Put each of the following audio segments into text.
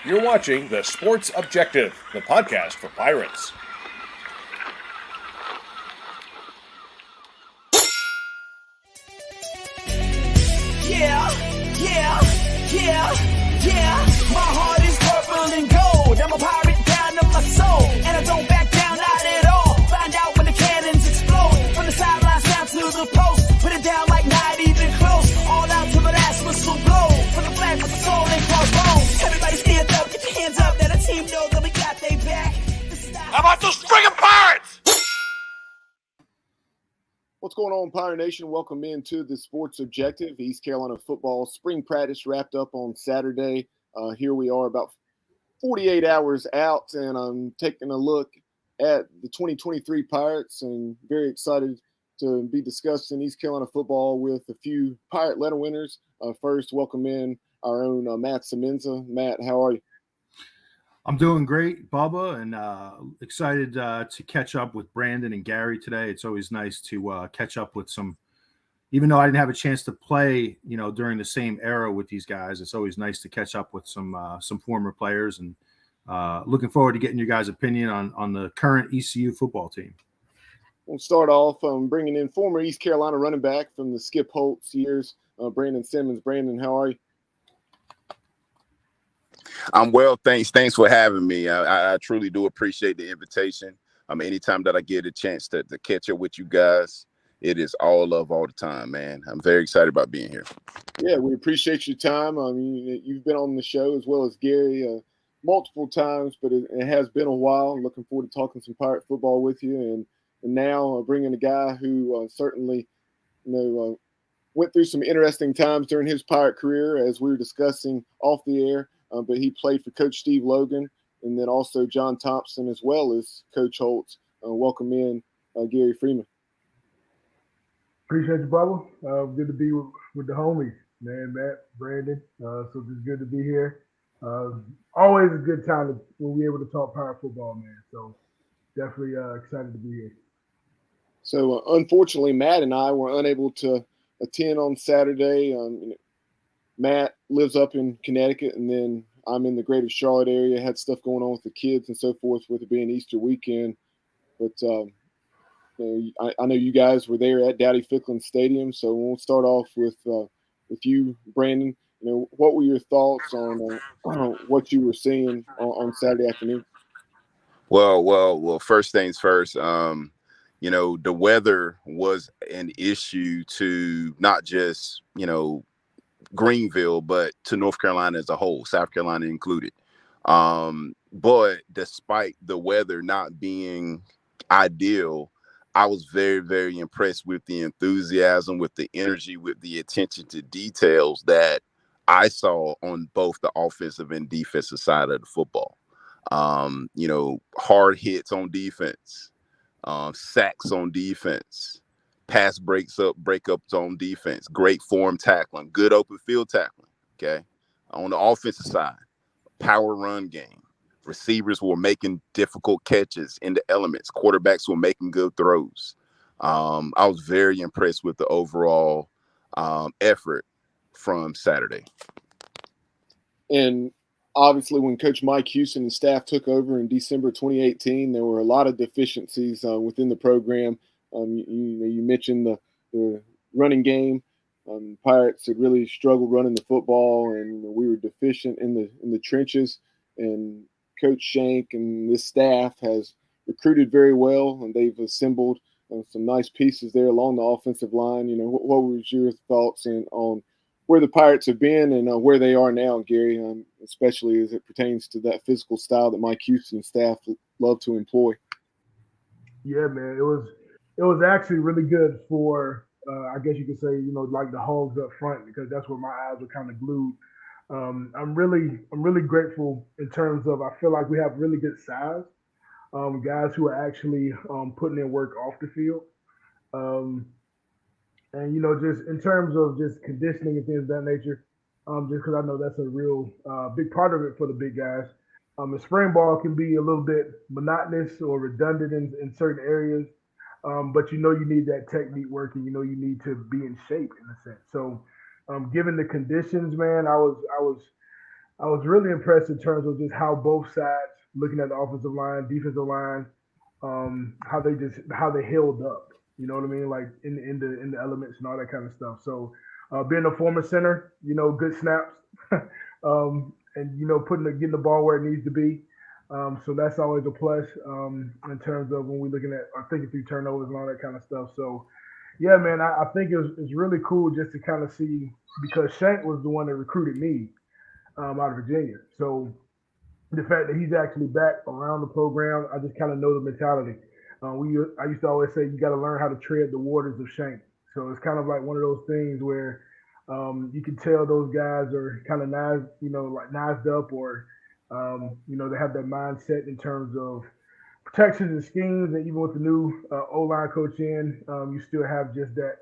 You're watching The Sports Objective, the podcast for Pirates. Yeah. My heart is purple and gold. I'm a pirate down to my soul, and I don't back down, not at all. Find out when the cannons explode. From the sidelines down to the post. Put it down like not even close. All out to the last whistle blow. From the flag with the soul and crossbones. Everybody stand up, get your hands up. Let the team know that we got their back. How about those friggin' Pirates? What's going on, Pirate Nation? Welcome into the Sports Objective. East Carolina football spring practice wrapped up on Saturday. Here we are about 48 hours out, and I'm taking a look at the 2023 Pirates and very excited to be discussing East Carolina football with a few Pirate Letterwinners. First, welcome in our own Matt Semenza. Matt, how are you? I'm doing great, Bubba, and excited to catch up with Brandon and Gary today. It's always nice to catch up with some, even though I didn't have a chance to play, during the same era with these guys. It's always nice to catch up with some former players, and looking forward to getting your guys' opinion on the current ECU football team. We'll start off bringing in former East Carolina running back from the Skip Holtz years, Brandon Simmons. Brandon, how are you? I'm well, thanks. Thanks for having me. I truly do appreciate the invitation. Anytime that I get a chance to catch up with you guys, it is all love all the time, man. I'm very excited about being here. Yeah, we appreciate your time. I mean, you've been on the show as well as Gary multiple times, but it has been a while. Looking forward to talking some Pirate football with you, and now bringing a guy who certainly, went through some interesting times during his Pirate career, as we were discussing off the air. But he played for Coach Steve Logan and then also John Thompson as well as Coach Holtz. Welcome in, Gary Freeman. Appreciate you, Bubba. Good to be with the homies, man, Matt, Brandon. So it's good to be here. Always a good time when we're able to talk Pirate football, man. So definitely excited to be here. So unfortunately, Matt and I were unable to attend on Saturday. Matt lives up in Connecticut, and then I'm in the greater Charlotte area. Had stuff going on with the kids and so forth with it being Easter weekend. But I know you guys were there at Dowdy Ficklen Stadium, so we'll start off with you, Brandon. What were your thoughts on what you were seeing on Saturday afternoon? Well. First things first. The weather was an issue to not just Greenville, but to North Carolina as a whole, South Carolina included. But despite the weather not being ideal, I was very, very impressed with the enthusiasm, with the energy, with the attention to details that I saw on both the offensive and defensive side of the football. Hard hits on defense, sacks on defense, pass breakups on defense, great form tackling, good open field tackling. Okay. On the offensive side, power run game. Receivers were making difficult catches in the elements. Quarterbacks were making good throws. I was very impressed with the overall effort from Saturday. And obviously, when Coach Mike Houston and staff took over in December 2018, there were a lot of deficiencies within the program. You mentioned the running game. Pirates had really struggled running the football, and we were deficient in the trenches. And Coach Shank and this staff has recruited very well, and they've assembled some nice pieces there along the offensive line. What was your thoughts on where the Pirates have been and where they are now, Gary, especially as it pertains to that physical style that Mike Houston and staff love to employ? Yeah, man, it was actually really good for, I guess you could say, like the hogs up front, because that's where my eyes were kind of glued. I'm really grateful in terms of, I feel like we have really good size, guys who are actually putting in work off the field. And, just in terms of just conditioning and things of that nature, just because I know that's a real big part of it for the big guys. The spring ball can be a little bit monotonous or redundant in certain areas, but you need that technique work, and you need to be in shape in a sense. So, given the conditions, man, I was I was really impressed in terms of just how both sides, looking at the offensive line, defensive line, how they held up. You know what I mean? Like in the elements and all that kind of stuff. So being a former center, good snaps, and getting the ball where it needs to be. So that's always a plus in terms of when we're looking at thinking through turnovers and all that kind of stuff. So yeah, man, I think it's really cool just to kind of see because Shank was the one that recruited me out of Virginia. So the fact that he's actually back around the program, I just kind of know the mentality. I used to always say you got to learn how to tread the waters of Shank. So it's kind of like one of those things where you can tell those guys are kind of nice, like niced up, or they have that mindset in terms of protections and schemes, and even with the new O line coach in, you still have just that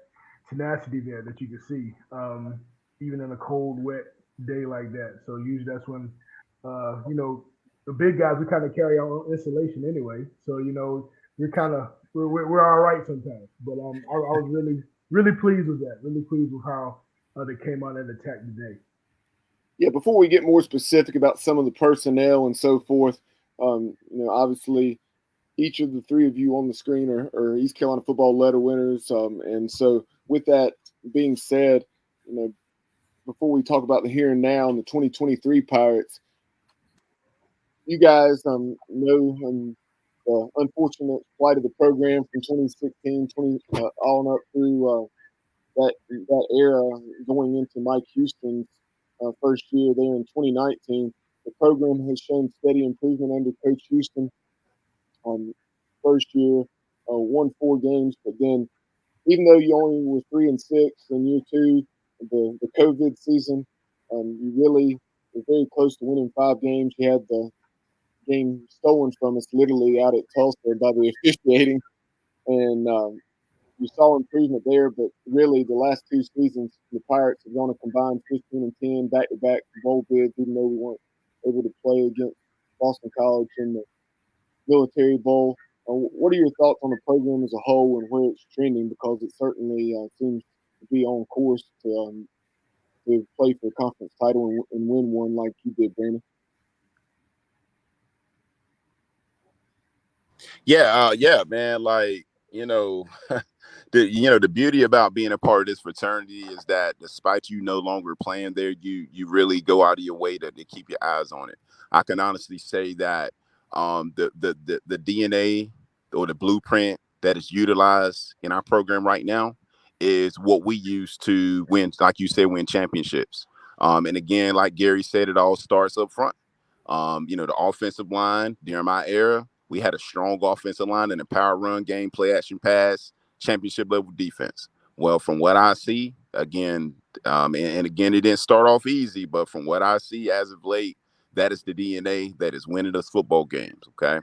tenacity there that you can see, even in a cold, wet day like that. So usually that's when, the big guys we kind of carry our own insulation anyway. So we're all right sometimes. But I was really pleased with that. Really pleased with how they came out and attacked today. Yeah, before we get more specific about some of the personnel and so forth, obviously each of the three of you on the screen are East Carolina Football Letterwinners. And so with that being said, before we talk about the here and now and the 2023 Pirates, you guys know the unfortunate plight of the program from 2016, on up through that era going into Mike Houston's first year there in 2019. The program has shown steady improvement under Coach Houston. First year, won 4 games, but then even though you only were 3-6 in year 2, the COVID season, you really were very close to winning 5 games. You had the game stolen from us literally out at Tulsa by the officiating, and you saw improvement there. But really, the last 2 seasons, the Pirates have gone a combined 15-10 back-to-back bowl bids, even though we weren't able to play against Boston College in the Military Bowl. What are your thoughts on the program as a whole and where it's trending? Because it certainly seems to be on course to play for a conference title and win one like you did, Brandon. Yeah, man. Like, the beauty about being a part of this fraternity is that despite you no longer playing there, you really go out of your way to keep your eyes on it. I can honestly say that the DNA or the blueprint that is utilized in our program right now is what we use to win, like you said, win championships. And again, like Gary said, it all starts up front. The offensive line during my era, we had a strong offensive line and a power run game, play action pass, championship level defense. Well, from what I see, again, and again, it didn't start off easy, but from what I see as of late, that is the DNA that is winning us football games. Okay,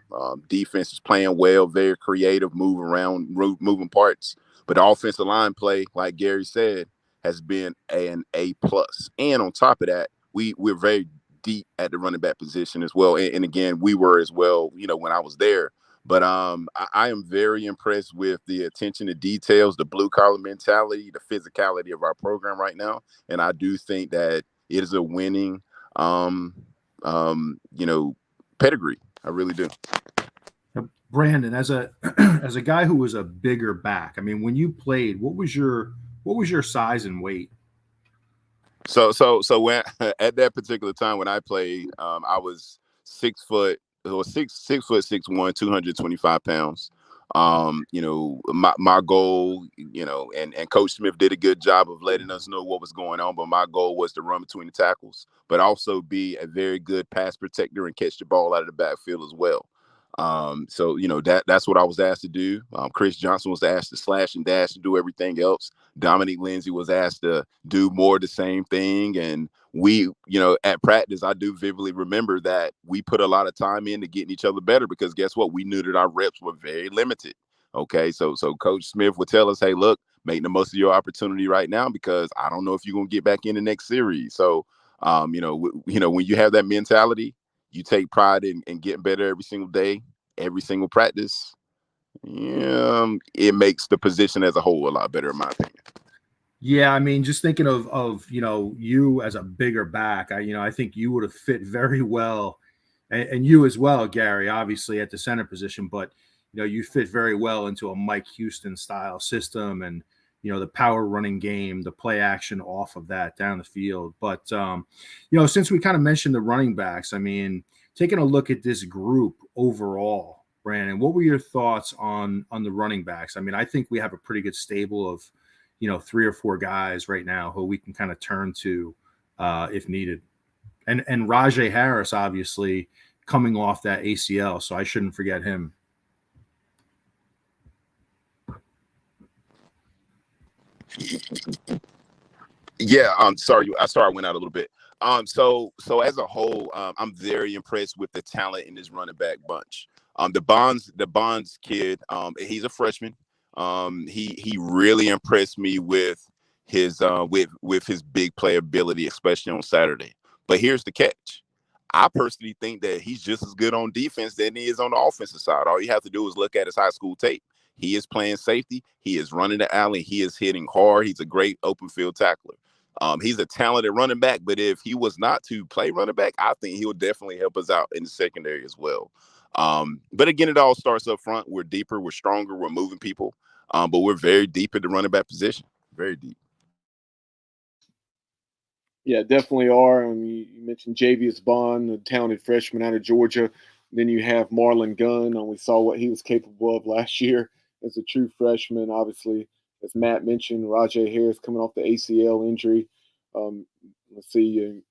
defense is playing well, very creative, moving parts, but the offensive line play, like Gary said, has been an A+. And on top of that, we're very deep at the running back position as well. And again, we were as well, when I was there. But I am very impressed with the attention to details, the blue collar mentality, the physicality of our program right now. And I do think that it is a winning, pedigree. I really do. Brandon, as a as a guy who was a bigger back, I mean, when you played, what was your size and weight? So when at that particular time when I played, I was 6 foot or 6'1", 225 pounds. My goal, and Coach Smith did a good job of letting us know what was going on, but my goal was to run between the tackles, but also be a very good pass protector and catch the ball out of the backfield as well. That's what I was asked to do. Chris Johnson was asked to slash and dash and do everything else. Dominique Lindsay was asked to do more of the same thing. And we, at practice, I do vividly remember that we put a lot of time into getting each other better because guess what? We knew that our reps were very limited. Okay. So Coach Smith would tell us, hey, look, make the most of your opportunity right now because I don't know if you're going to get back in the next series. So, when you have that mentality, you take pride in getting better every single day, every single practice. Yeah, it makes the position as a whole a lot better, in my opinion. Yeah, I mean, just thinking of you as a bigger back, I think you would have fit very well, and you as well, Gary, obviously at the center position, but you fit very well into a Mike Houston style system, and the power running game, the play action off of that down the field. But since we kind of mentioned the running backs, I mean, taking a look at this group overall, Brandon, what were your thoughts on the running backs? I mean, I think we have a pretty good stable of 3 or 4 guys right now who we can kind of turn to if needed. And Rajay Harris, obviously, coming off that ACL, so I shouldn't forget him. Yeah, sorry, I went out a little bit. So as a whole, I'm very impressed with the talent in this running back bunch. The Bonds kid, he's a freshman. He really impressed me with his with his big playability, especially on Saturday. But here's the catch. I personally think that he's just as good on defense than he is on the offensive side. All you have to do is look at his high school tape. He is playing safety. He is running the alley. He is hitting hard. He's a great open field tackler. He's a talented running back, but if he was not to play running back, I think he would definitely help us out in the secondary as well. But again, it all starts up front. We're deeper, we're stronger, we're moving people, but we're very deep at the running back position. Very deep. Yeah, definitely are. I mean, you mentioned Javius Bond, the talented freshman out of Georgia. Then you have Marlon Gunn, and we saw what he was capable of last year as a true freshman. Obviously, as Matt mentioned, Rajay Harris coming off the ACL injury. Let's see,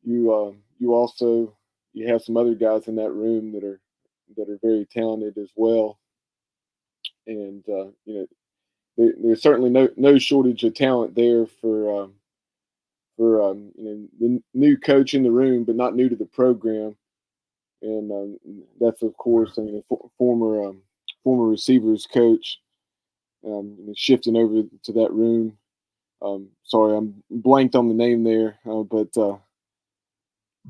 you also you have some other guys in that room that are very talented as well, and there's certainly no shortage of talent there for the new coach in the room, but not new to the program, and that's of course former receivers coach, shifting over to that room. Sorry, I'm blanked on the name there, but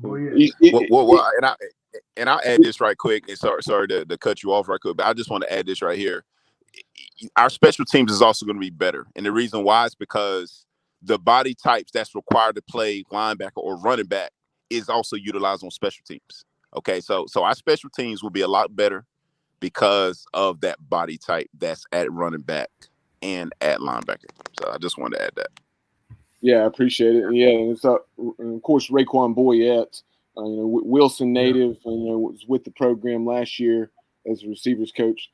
Oh yeah. And I'll add this right quick. And sorry to cut you off right quick, but I just want to add this right here. Our special teams is also going to be better, and the reason why is because the body types that's required to play linebacker or running back is also utilized on special teams. Okay, so our special teams will be a lot better because of that body type that's at running back and at linebacker. So I just wanted to add that. Yeah, I appreciate it. Yeah, and it's and of course Raekwon Boyette, Wilson native, was with the program last year as a receivers coach.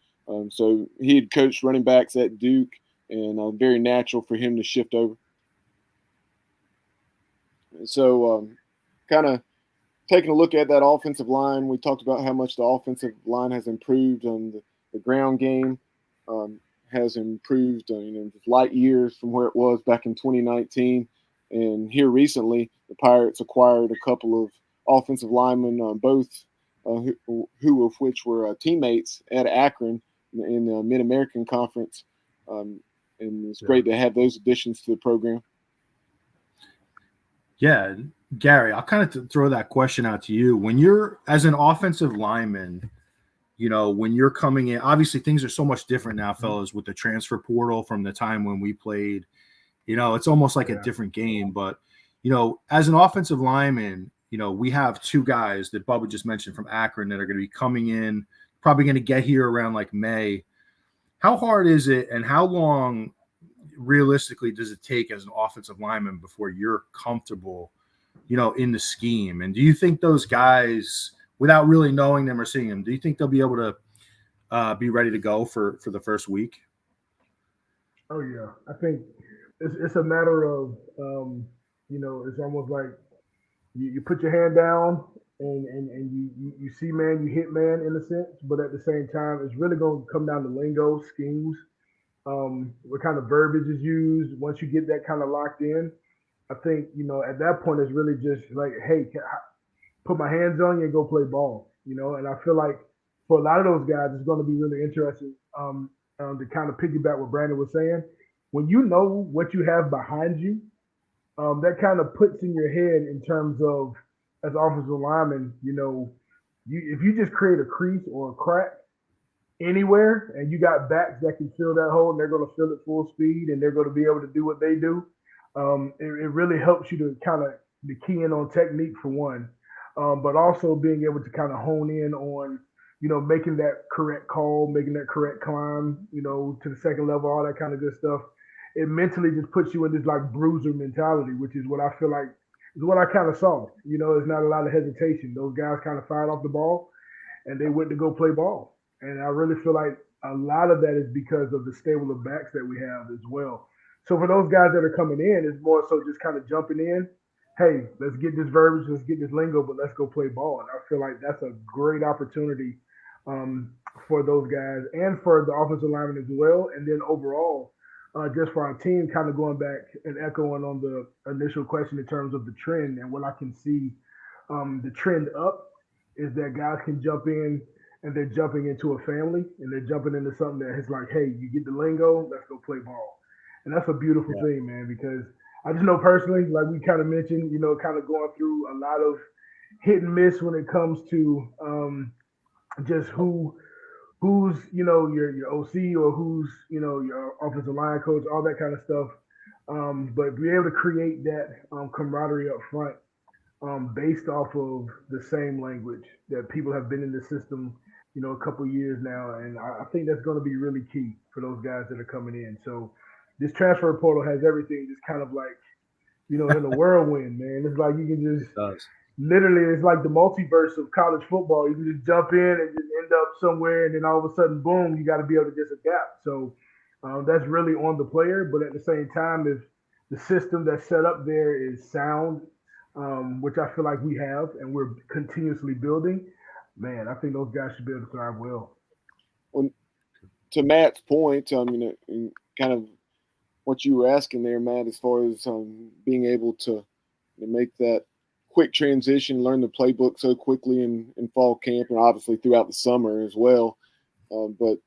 So he had coached running backs at Duke, and very natural for him to shift over. So, kind of taking a look at that offensive line, we talked about how much the offensive line has improved. The ground game has improved, light years from where it was back in 2019. And here recently, the Pirates acquired a couple of offensive linemen, both who of which were teammates at Akron in the Mid-American Conference. And it's great to have those additions to the program. Yeah, Gary, I'll kind of throw that question out to you. When you're as an offensive lineman, when you're coming in, obviously things are so much different now, fellas, with the transfer portal from the time when we played. It's almost like a different game. But, as an offensive lineman, we have 2 guys that Bubba just mentioned from Akron that are going to be coming in, probably going to get here around like May. How hard is it, and how long realistically does it take as an offensive lineman before you're comfortable, in the scheme? And do you think those guys, without really knowing them or seeing them, do you think they'll be able to be ready to go for the first week? Oh yeah, I think it's a matter of it's almost like you put your hand down and you see man, you hit man in a sense, but at the same time, it's really going to come down to lingo, schemes, what kind of verbiage is used. Once you get that kind of locked in, I think at that point it's really just like, hey, put my hands on you and go play ball, And I feel like for a lot of those guys, it's going to be really interesting to kind of piggyback what Brandon was saying. When you know what you have behind you, that kind of puts in your head in terms of as offensive lineman, if you just create a crease or a crack, anywhere, and you got backs that can fill that hole, and they're going to fill it full speed, and they're going to be able to do what they do. It really helps you to kind of the key in on technique for one, but also being able to kind of hone in on, making that correct call, making that correct climb, to the second level, all that kind of good stuff. It mentally just puts you in this like bruiser mentality, which is what I feel like is what I kind of saw. There's not a lot of hesitation. Those guys kind of fired off the ball and they went to go play ball. And I really feel like a lot of that is because of the stable of backs that we have as well. So for those guys that are coming in, it's more so just kind of jumping in. Hey, let's get this verbiage, let's get this lingo, but let's go play ball. And I feel like that's a great opportunity for those guys and for the offensive linemen as well. And then overall, just for our team, kind of going back and echoing on the initial question in terms of the trend and what I can see, the trend up is that guys can jump in and they're jumping into a family and they're jumping into something that is like, hey, you get the lingo, let's go play ball. And that's a beautiful thing, man, because I just know personally, like we kind of mentioned, kind of going through a lot of hit and miss when it comes to just who's your OC or who's your offensive line coach, all that kind of stuff. But be able to create that camaraderie up front based off of the same language that people have been in the system, a couple of years now, and I think that's going to be really key for those guys that are coming in. So this transfer portal has everything just kind of like in a whirlwind, man. It's like you can just literally, it's like the multiverse of college football. You can just jump in and just end up somewhere, and then all of a sudden, boom, you got to be able to just adapt. So that's really on the player. But at the same time, if the system that's set up there is sound, which I feel like we have, and we're continuously building, man, I think those guys should be able to thrive well. Well, to Matt's point, and kind of what you were asking there, Matt, as far as being able to make that quick transition, learn the playbook so quickly in fall camp and obviously throughout the summer as well. But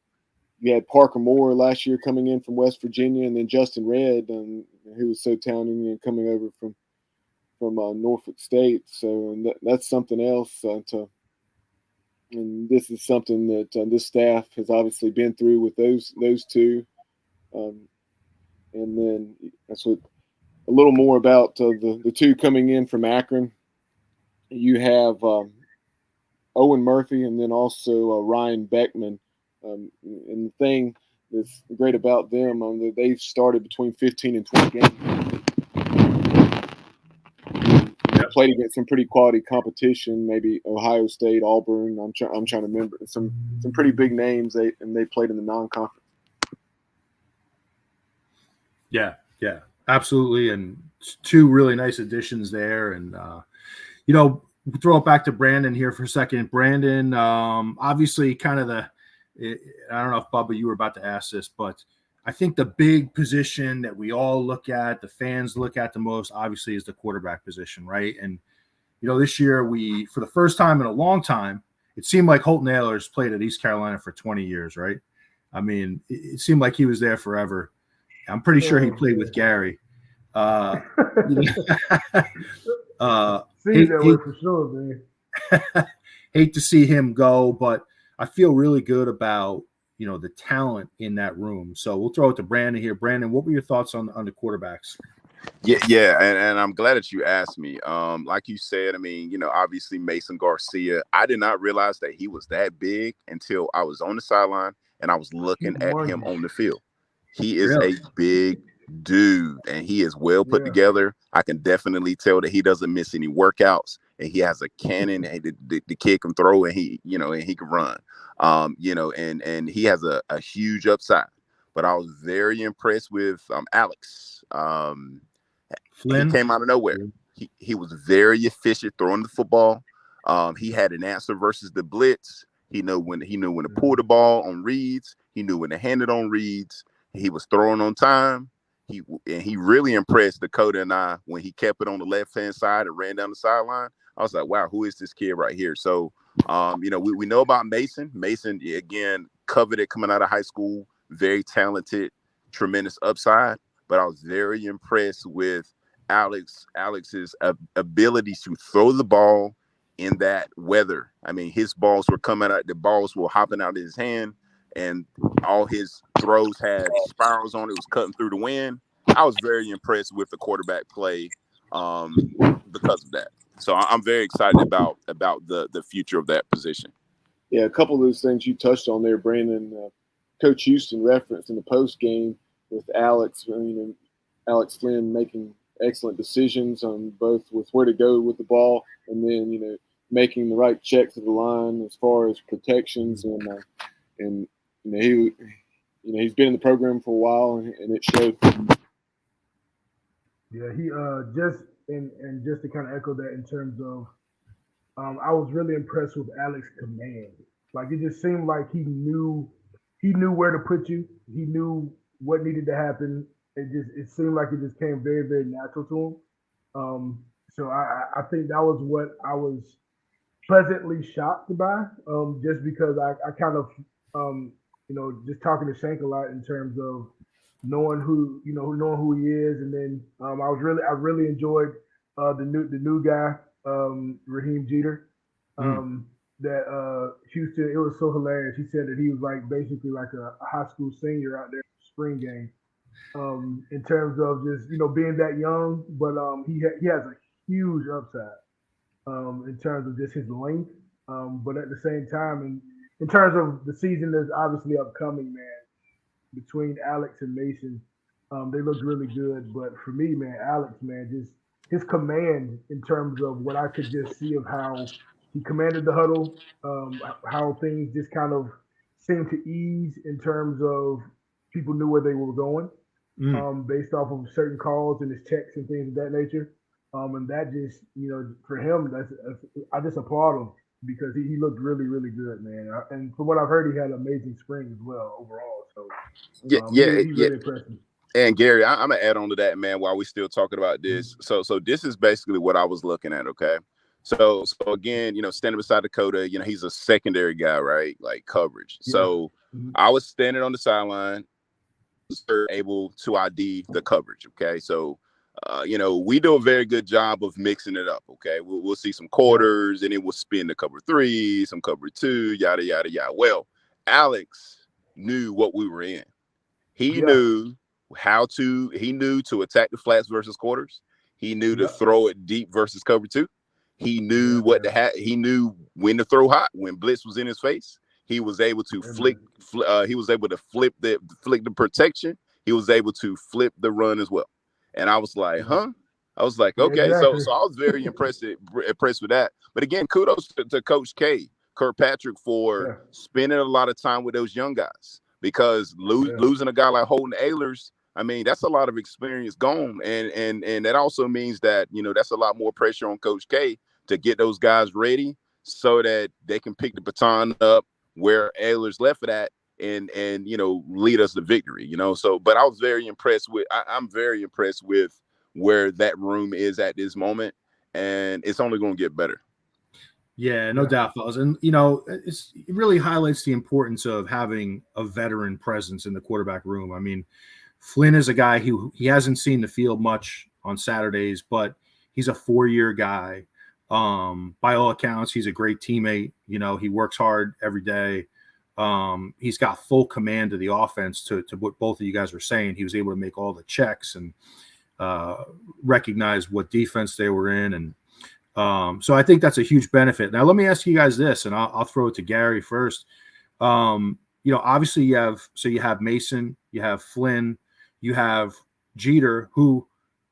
you had Parker Moore last year coming in from West Virginia, and then Justin Redd, who was so talented coming over from Norfolk State. So that's something else and this is something that this staff has obviously been through with those two. And then that's what a little more about the two coming in from Akron. You have Owen Murphy and then also Ryan Beckman. And the thing that's great about them, they've started between 15 and 20 games. Played against some pretty quality competition, maybe Ohio State, Auburn. I'm trying to remember some pretty big names. They played in the non-conference. Yeah, absolutely, and two really nice additions there. And throw it back to Brandon here for a second. Brandon, obviously, kind of I don't know if Bubba, you were about to ask this, but I think the big position that we all look at, the fans look at the most, obviously, is the quarterback position, right? And this year for the first time in a long time, it seemed like Holton Ahlers played at East Carolina for 20 years, right? I mean, it seemed like he was there forever. I'm pretty sure he played with Gary. See that way for sure, man. Hate to see him go, but I feel really good about the talent in that room. So we'll throw it to Brandon here. Brandon, what were your thoughts on the quarterbacks? Yeah, and I'm glad that you asked me. Like you said, I mean, obviously Mason Garcia. I did not realize that he was that big until I was on the sideline and I was looking at him on the field. He is a big dude, and he is well put together. I can definitely tell that he doesn't miss any workouts, and he has a cannon. And the kid can throw, and he can run. And he has a huge upside. But I was very impressed with Alex. Flynn. He came out of nowhere. He was very efficient throwing the football. He had an answer versus the blitz. He knew when to pull the ball on reads. He knew when to hand it on reads. He was throwing on time. He really impressed Dakota and I when he kept it on the left-hand side and ran down the sideline. I was like, wow, who is this kid right here? So, we know about Mason. Mason, again, coveted coming out of high school, very talented, tremendous upside. But I was very impressed with Alex's ability to throw the ball in that weather. I mean, his balls were coming out. The balls were hopping out of his hand. and all his throws had spirals on it, was cutting through the wind. I was very impressed with the quarterback play because of that. So I'm very excited about the future of that position. Yeah, a couple of those things you touched on there, Brandon. Coach Houston referenced in the post game with Alex. Alex Flynn making excellent decisions on both with where to go with the ball, and then making the right check to the line as far as protections, and he's been in the program for a while, and it showed. Yeah, he just to kind of echo that in terms of, I was really impressed with Alex's command. Like, it just seemed like he knew where to put you. He knew what needed to happen. It seemed like it just came very, very natural to him. So I think that was what I was pleasantly shocked by, just because I kind of, just talking to Shank a lot in terms of knowing who he is, and then I really enjoyed the new guy, Raheem Jeter. That Houston, it was so hilarious. He said that he was like basically like a high school senior out there in the spring game, in terms of just being that young, but he has a huge upside, in terms of just his length, but at the same time, in terms of the season that's obviously upcoming, man, between Alex and Mason, they looked really good. But for me, man, Alex, man, just his command in terms of what I could just see of how he commanded the huddle, how things just kind of seemed to ease in terms of people knew where they were going, based off of certain calls and his checks and things of that nature. And that just, for him, I just applaud him because he looked really, really good, man. And from what I've heard, he had an amazing spring as well overall. So he really impressed me. And Gary, I'm gonna add on to that, man, while we're still talking about this. So this is basically what I was looking at, okay? So again, standing beside Dakota, he's a secondary guy, right? Like coverage. Yeah. So I was standing on the sideline, able to ID the coverage, okay? So we do a very good job of mixing it up, okay? We'll see some quarters, and then we'll spin the cover 3, some cover 2, yada, yada, yada. Well, Alex knew what we were in. He knew to attack the flats versus quarters. He knew to throw it deep versus cover 2. He knew he knew when to throw hot when blitz was in his face. He was able to flip the protection. He was able to flip the run as well. And I was like, huh? I was like, okay. Exactly. So I was very impressed with that. But again, kudos to Coach K, Kirkpatrick, for spending a lot of time with those young guys, because losing a guy like Holden Ehlers, I mean, that's a lot of experience gone. And that also means that, that's a lot more pressure on Coach K to get those guys ready so that they can pick the baton up where Ehlers left it at and lead us to victory, So, but I was very impressed with, I'm very impressed with where that room is at this moment, and it's only going to get better. Yeah, no doubt, fellas. And, it really highlights the importance of having a veteran presence in the quarterback room. I mean, Flynn is a guy who he hasn't seen the field much on Saturdays, but he's a 4-year guy. By all accounts, he's a great teammate. He works hard every day. He's got full command of the offense to what both of you guys were saying. He was able to make all the checks and recognize what defense they were in. And so I think that's a huge benefit. Now, let me ask you guys this, and I'll throw it to Gary first. Obviously you have Mason, you have Flynn, you have Jeter, who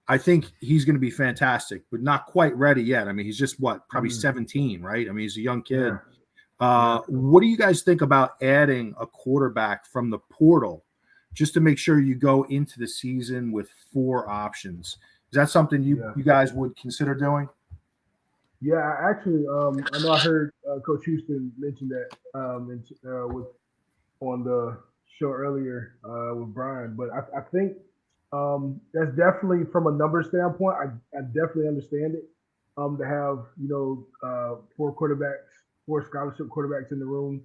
I think he's going to be fantastic, but not quite ready yet. I mean, he's just probably 17, right? I mean, he's a young kid. What do you guys think about adding a quarterback from the portal just to make sure you go into the season with 4 options? Is that something you guys would consider doing? Yeah, actually, I know I heard Coach Houston mention that on the show earlier with Brian, but I think that's definitely, from a number standpoint, I definitely understand it. To have 4 scholarship quarterbacks in the room.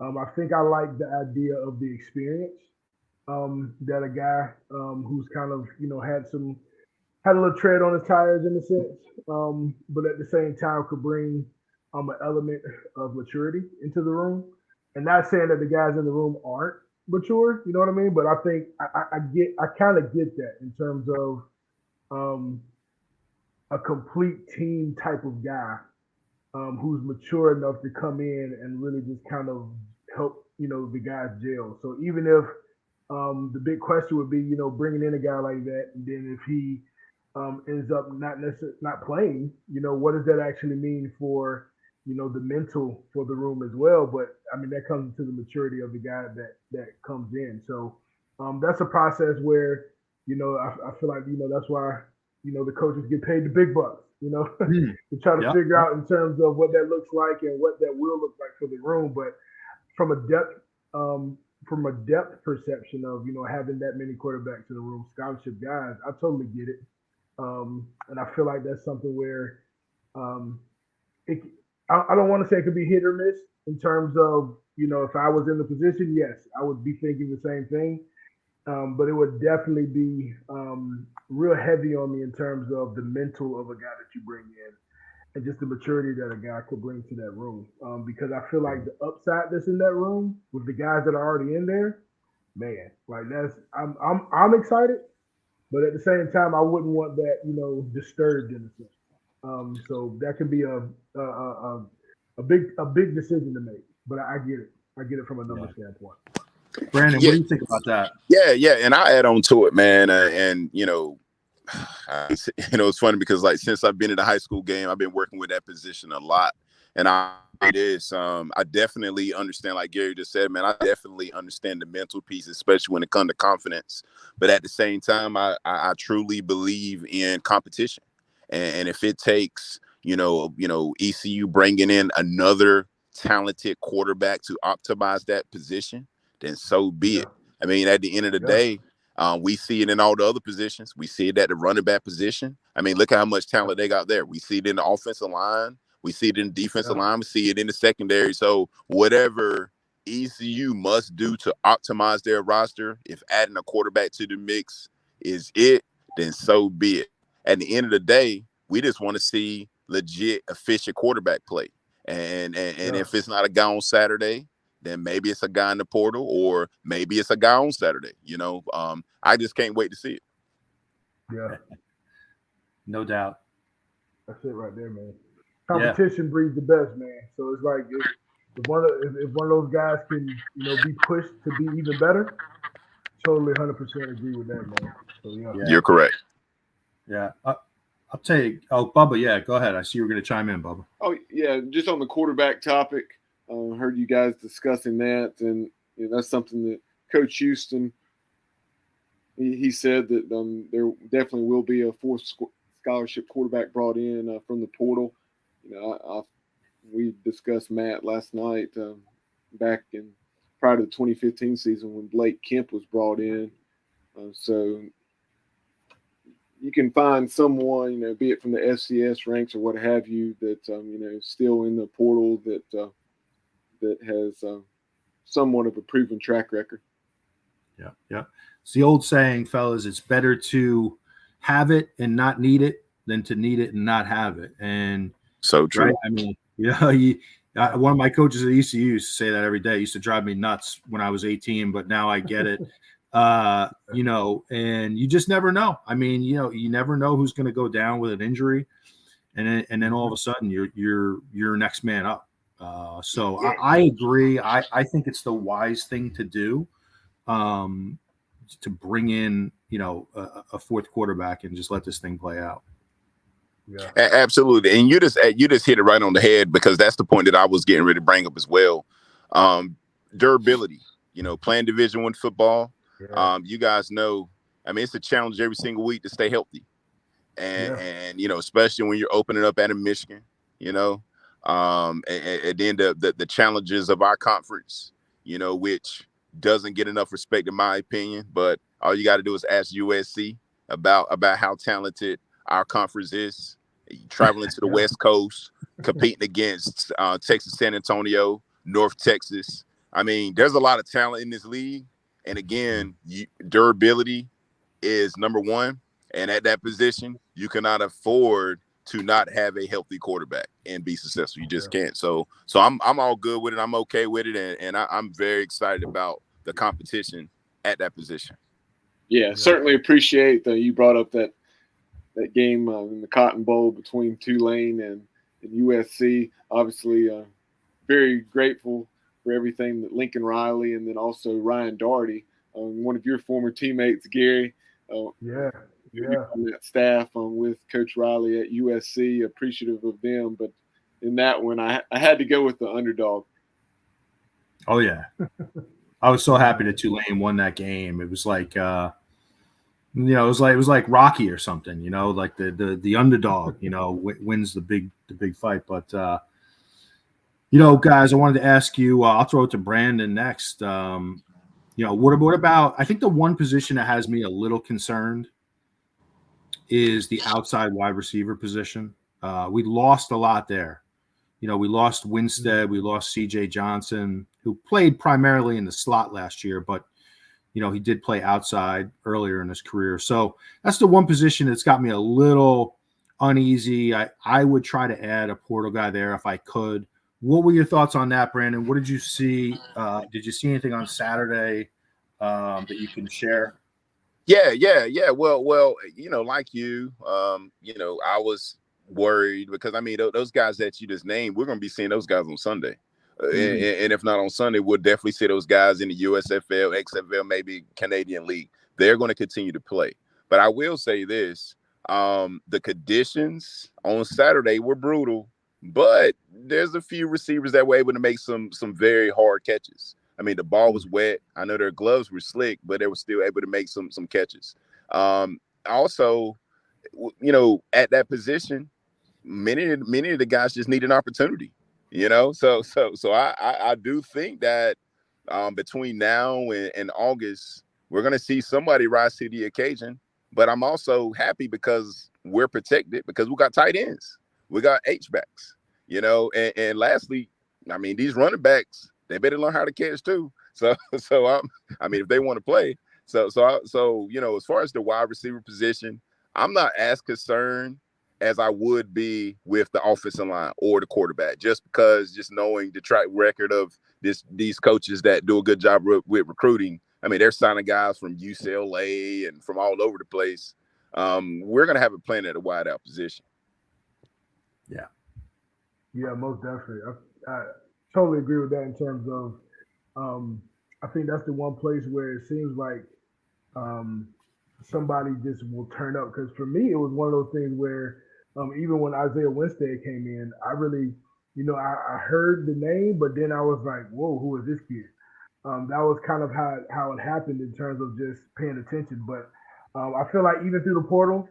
I think I like the idea of the experience that a guy who's kind of had a little tread on his tires in a sense, but at the same time could bring an element of maturity into the room. and not saying that the guys in the room aren't mature, you know what I mean? But I think I kind of get that in terms of a complete team type of guy who's mature enough to come in and really just kind of help, the guys gel. So even if the big question would be, bringing in a guy like that, and then if he ends up not necessarily not playing, what does that actually mean for, the mental for the room as well? But I mean, that comes to the maturity of the guy that comes in. So that's a process where, I feel like, that's why, the coaches get paid the big bucks, to try to figure out in terms of what that looks like and what that will look like for the room. But from a depth perception of, having that many quarterbacks in the room, scholarship guys, I totally get it. And I feel like that's something where I don't want to say it could be hit or miss in terms of, if I was in the position, yes, I would be thinking the same thing. But it would definitely be real heavy on me in terms of the mental of a guy that you bring in and just the maturity that a guy could bring to that room. Because I feel like the upside that's in that room with the guys that are already in there, man, like I'm excited, but at the same time, I wouldn't want that, disturbed in a sense. So that could be a big decision to make. But I get it. I get it from a number standpoint. Brandon, what do you think about that? Yeah, and I add on to it, man. And it's funny because since I've been in the high school game, I've been working with that position a lot, and I definitely understand, like Gary just said, man. I definitely understand the mental piece, especially when it comes to confidence. But at the same time, I truly believe in competition, and if it takes ECU bringing in another talented quarterback to optimize that position, then so be it. I mean, at the end of the day, we see it in all the other positions. We see it at the running back position. I mean, look at how much talent they got there. We see it in the offensive line. We see it in the defensive line. We see it in the secondary. So whatever ECU must do to optimize their roster, if adding a quarterback to the mix is it, then so be it. At the end of the day, we just want to see legit, efficient quarterback play. And if it's not a guy on Saturday, then maybe it's a guy in the portal, or maybe it's a guy on Saturday. I just can't wait to see it. Yeah, no doubt. That's it right there, man. Competition breeds the best, man. So it's like if one of those guys can be pushed to be even better, totally 100% agree with that, man. So yeah. You're correct. Yeah. I'll tell you. Oh, Bubba, yeah, go ahead. I see you were going to chime in, Bubba. Oh, yeah, just on the quarterback topic, heard you guys discussing that, and that's something that Coach Houston, he said that there definitely will be a fourth scholarship quarterback brought in from the portal. We discussed Matt last night back in prior to the 2015 season when Blake Kemp was brought in. So you can find someone, be it from the FCS ranks or what have you, that still in the portal that has somewhat of a proven track record. Yeah. It's the old saying, fellas. It's better to have it and not need it than to need it and not have it. And so true. Right? I mean, one of my coaches at ECU used to say that every day. It used to drive me nuts when I was 18, but now I get it. And you just never know. I mean, you never know who's going to go down with an injury, and then all of a sudden you're next man up. So I agree. I think it's the wise thing to do, to bring in a fourth quarterback and just let this thing play out. Yeah, absolutely. And you just hit it right on the head, because that's the point that I was getting ready to bring up as well. Durability. Playing Division I football. Yeah. You guys know, I mean, it's a challenge every single week to stay healthy, and especially when you're opening up at a Michigan, and then the challenges of our conference, which doesn't get enough respect in my opinion. But all you got to do is ask USC about how talented our conference is. Traveling to the West Coast, competing against Texas San Antonio, North Texas. I mean, there's a lot of talent in this league. And again, durability is number one. And at that position, you cannot afford to not have a healthy quarterback and be successful. You just can't. So I'm all good with it. I'm okay with it, and I'm very excited about the competition at that position. Yeah, certainly appreciate that you brought up that game in the Cotton Bowl between Tulane and USC. Obviously, very grateful for everything that Lincoln Riley and then also Ryan Daugherty, one of your former teammates, Gary. On that staff with Coach Riley at USC, appreciative of them. But in that one, I had to go with the underdog. Oh, yeah. I was so happy that Tulane won that game. It was like, it was like Rocky or something, like the underdog, wins the big fight. But, guys, I wanted to ask you, I'll throw it to Brandon next. What about, I think the one position that has me a little concerned is the outside wide receiver position. We lost a lot there. We lost Winstead, we lost CJ Johnson, who played primarily in the slot last year, but he did play outside earlier in his career. So that's the one position that's got me a little uneasy. I would try to add a portal guy there if I could. What were your thoughts on that, Brandon? What did you see? Did you see anything on Saturday that you can share? Yeah. Well, like you, I was worried because those guys that you just named, we're going to be seeing those guys on Sunday. And if not on Sunday, we'll definitely see those guys in the USFL, XFL, maybe Canadian League. They're going to continue to play. But I will say this, the conditions on Saturday were brutal, but there's a few receivers that were able to make some very hard catches. The ball was wet. I know their gloves were slick, but they were still able to make some catches. Also, at that position, many of the guys just need an opportunity. So I do think that between now and August, we're going to see somebody rise to the occasion. But I'm also happy because we're protected because we got tight ends, we got H-backs, and lastly, these running backs, they better learn how to catch too. So if they want to play. So as far as the wide receiver position, I'm not as concerned as I would be with the offensive line or the quarterback, just knowing the track record of these coaches that do a good job with recruiting. They're signing guys from UCLA and from all over the place. We're going to have a plan at a wide out position. Yeah, most definitely. I totally agree with that in terms of I think that's the one place where it seems like somebody just will turn up. Because for me, it was one of those things where even when Isaiah Winstead came in, I really, I heard the name, but then I was like, whoa, who is this kid? That was kind of how it happened in terms of just paying attention. But I feel like even through the portal,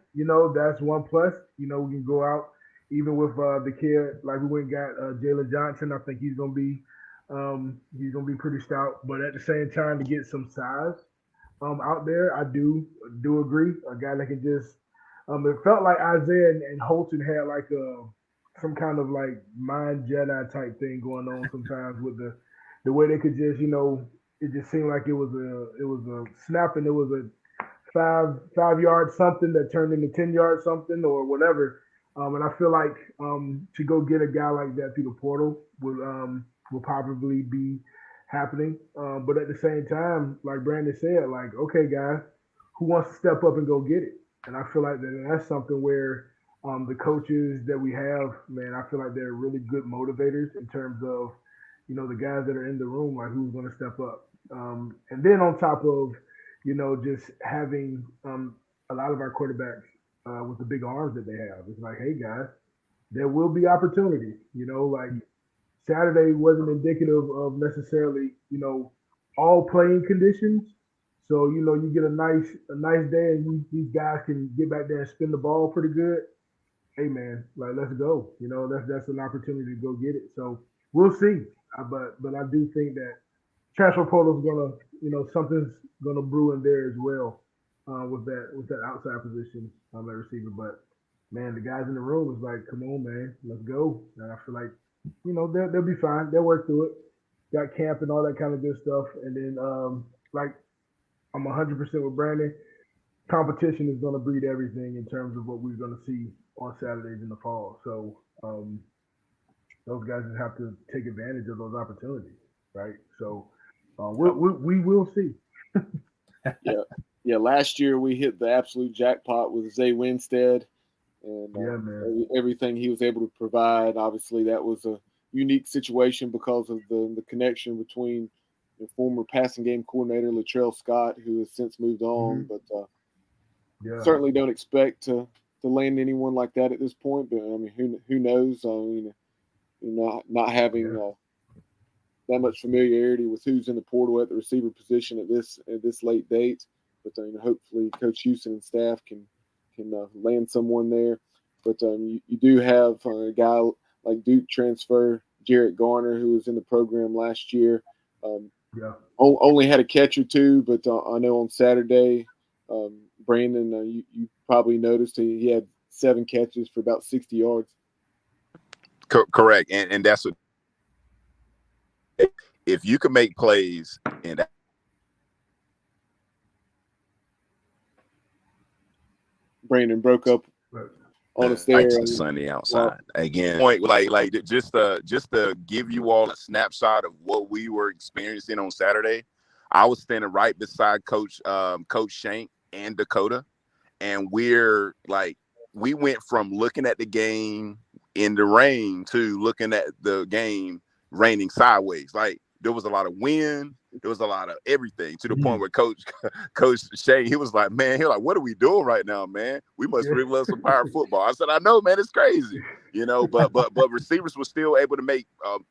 that's one plus. We can go out even with the kid, like we went and got Jalen Johnson. I think he's gonna be pretty stout. But at the same time, to get some size out there, I do agree. A guy that can just it felt like Isaiah and Holton had like some kind of like mind Jedi type thing going on sometimes with the way they could just, it just seemed like it was a snap and it was a 5-yard something that turned into 10-yard something or whatever. And I feel like to go get a guy like that through the portal will probably be happening. But at the same time, like Brandon said, like, okay, guys, who wants to step up and go get it? And I feel like that's something where the coaches that we have, man, I feel like they're really good motivators in terms of, the guys that are in the room, like who's going to step up. And then on top of, just having a lot of our quarterbacks with the big arms that they have. It's like, hey, guys, there will be opportunities. Like Saturday wasn't indicative of necessarily, all playing conditions. So, you get a nice day and these guys can get back there and spin the ball pretty good. Hey, man, like, let's go. That's an opportunity to go get it. So we'll see. But I do think that transfer portal is gonna, something's gonna brew in there as well with that outside position at receiver. But man, the guys in the room is like, come on, man, let's go. And I feel like, they'll be fine. They'll work through it. Got camp and all that kind of good stuff. And then like I'm 100% with Brandon. competition is going to breed everything in terms of what we're going to see on Saturdays in the fall. So those guys just have to take advantage of those opportunities, right? So we will see. Yeah. Last year we hit the absolute jackpot with Zay Winstead, and man. everything he was able to provide. Obviously, that was a unique situation because of the connection between the former passing game coordinator Latrell Scott, who has since moved on, but certainly don't expect to land anyone like that at this point. But I mean, who knows? I mean, not having that much familiarity with who's in the portal at the receiver position at this late date. But hopefully, Coach Houston and staff can land someone there. But you do have a guy like Duke transfer Jarrett Garner, who was in the program last year. Only had a catch or two, but I know on Saturday, Brandon, you probably noticed he had 7 catches for about 60 yards. Correct, and that's what. If you can make plays and Brandon broke up on us there. Sunday outside again. Point like just to give you all a snapshot of what we were experiencing on Saturday. I was standing right beside Coach Shank and Dakota, and we went from looking at the game in the rain to looking at the game raining sideways. Like there was a lot of wind. There was a lot of everything to the point where Coach Shane, he was like, man, what are we doing right now, man? We must really love some power football. I said, I know, man, it's crazy, but receivers were still able to make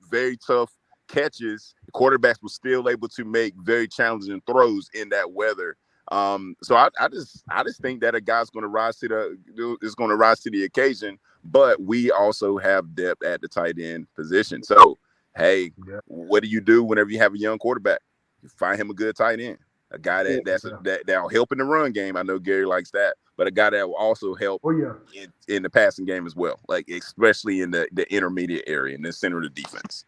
very tough catches. Quarterbacks were still able to make very challenging throws in that weather. So I just think that a guy's going to rise to the occasion, but we also have depth at the tight end position. So, hey, what do you do whenever you have a young quarterback? You find him a good tight end, a guy that'll help in the run game. I know Gary likes that, but a guy that will also help in the passing game as well, like especially in the intermediate area in the center of the defense.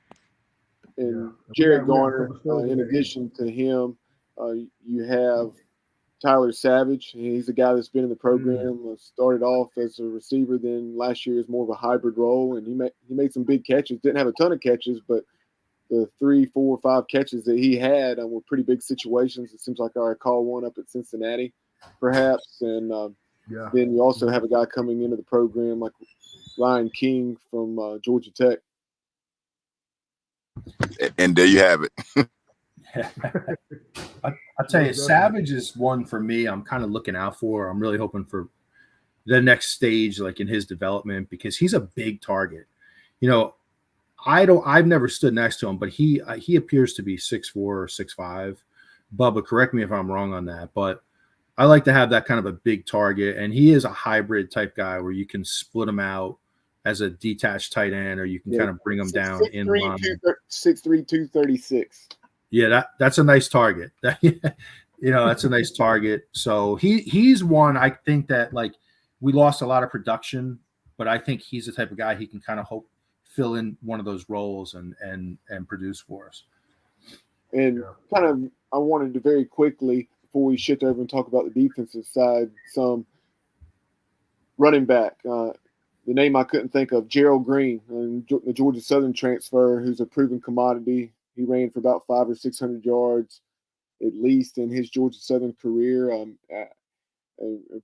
And Jarrett Garner, in addition to him, you have Tyler Savage. He's a guy that's been in the program, started off as a receiver, then last year is more of a hybrid role, and he made some big catches. Didn't have a ton of catches, but the 3, 4, 5 catches that he had were pretty big situations. It seems like I recall one up at Cincinnati, perhaps. And then you also have a guy coming into the program like Ryan King from Georgia Tech. And there you have it. I'll tell you, Savage is one for me I'm kind of looking out for. I'm really hoping for the next stage, like in his development, because he's a big target. I've never stood next to him, but he appears to be 6'4" or 6'5". Bubba, correct me if I'm wrong on that, but I like to have that kind of a big target, and he is a hybrid type guy where you can split him out as a detached tight end, or you can kind of bring him down in line. 6'3", 236. Yeah, that's a nice target. That's a nice target. So he's one I think that we lost a lot of production, but I think he's the type of guy he can kind of fill in one of those roles and produce for us. And kind of, I wanted to very quickly, before we shift over and talk about the defensive side, some running back. The name I couldn't think of, Gerald Green, the Georgia Southern transfer, who's a proven commodity. He ran for about 500 or 600 yards, at least in his Georgia Southern career.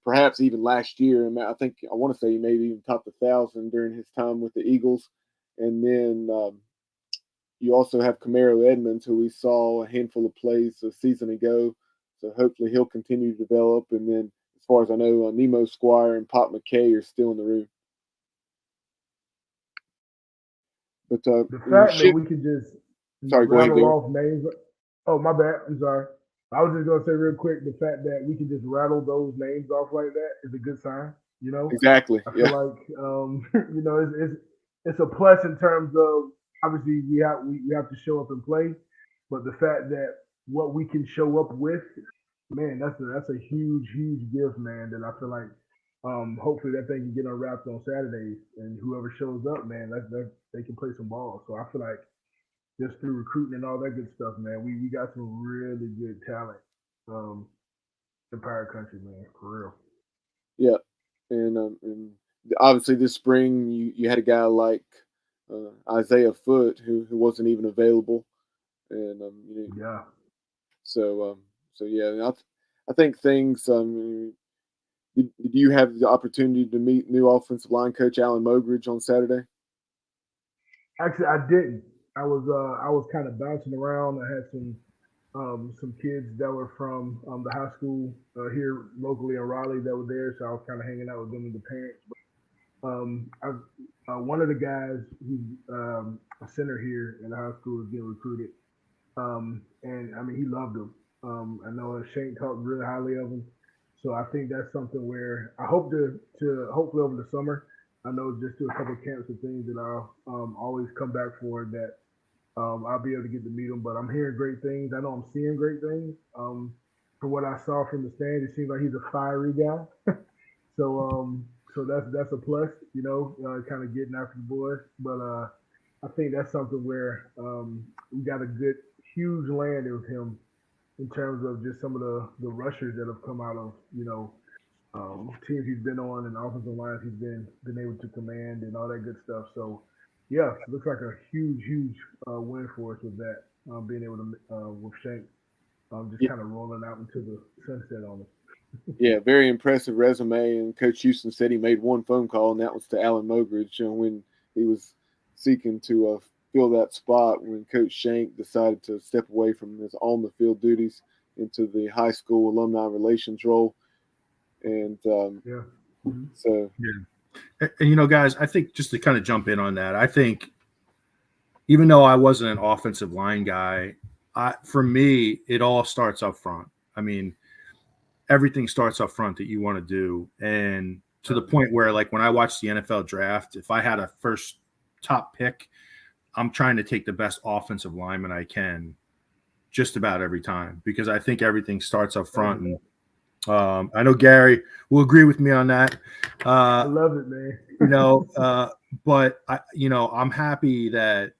Perhaps even last year. I want to say he maybe even topped 1,000 during his time with the Eagles. And then you also have Camaro Edmonds, who we saw a handful of plays a season ago. So hopefully he'll continue to develop. And then, as far as I know, Nemo Squire and Pop McKay are still in the room. But the fact that we could just rattle off names. Oh, my bad. I'm sorry. I was just gonna say real quick, the fact that we can just rattle those names off like that is a good sign. Exactly. I feel like it's a plus in terms of, obviously we have to show up and play, but the fact that what we can show up with, man, that's a huge gift, man. That I feel like hopefully that thing can get unwrapped on Saturdays, and whoever shows up, man, they can play some ball. So I feel like just through recruiting and all that good stuff, man, we got some really good talent Empire Country, man, for real. Yeah, and obviously this spring you had a guy like Isaiah Foote who wasn't even available, and Yeah. so so yeah, and I think things. Did you have the opportunity to meet new offensive line coach Alan Mogridge on Saturday? Actually, I didn't. I was kind of bouncing around. I had some kids that were from the high school here locally in Raleigh that were there, so I was kind of hanging out with them and the parents. One of the guys who's a center here in the high school is getting recruited, and I mean he loved him. I know Shane talked really highly of him, so I think that's something where I hope to hopefully over the summer. I know just do a couple of camps and things that I'll always come back for that I'll be able to get to meet him. But I'm hearing great things. I know I'm seeing great things. From what I saw from the stand, it seems like he's a fiery guy. So that's a plus, kind of getting after the boys. But I think that's something where we got a good, huge land of him in terms of just some of the rushers that have come out of, teams he's been on and offensive lines he's been able to command and all that good stuff. So yeah, it looks like a huge win for us with that, being able to with Shank just kind of rolling out into the sunset on us. Yeah, very impressive resume. And Coach Houston said he made one phone call, and that was to Alan Mogridge when he was seeking to fill that spot when Coach Shank decided to step away from his on the field duties into the high school alumni relations role. And Yeah. so yeah. And guys, I think just to kind of jump in on that, I think even though I wasn't an offensive line guy, for me, it all starts up front. I mean, everything starts up front that you want to do. And to the point where, like, when I watch the NFL draft, if I had a first top pick, I'm trying to take the best offensive lineman I can just about every time, because I think everything starts up front. And I know Gary will agree with me on that. I love it, man. But I'm happy that,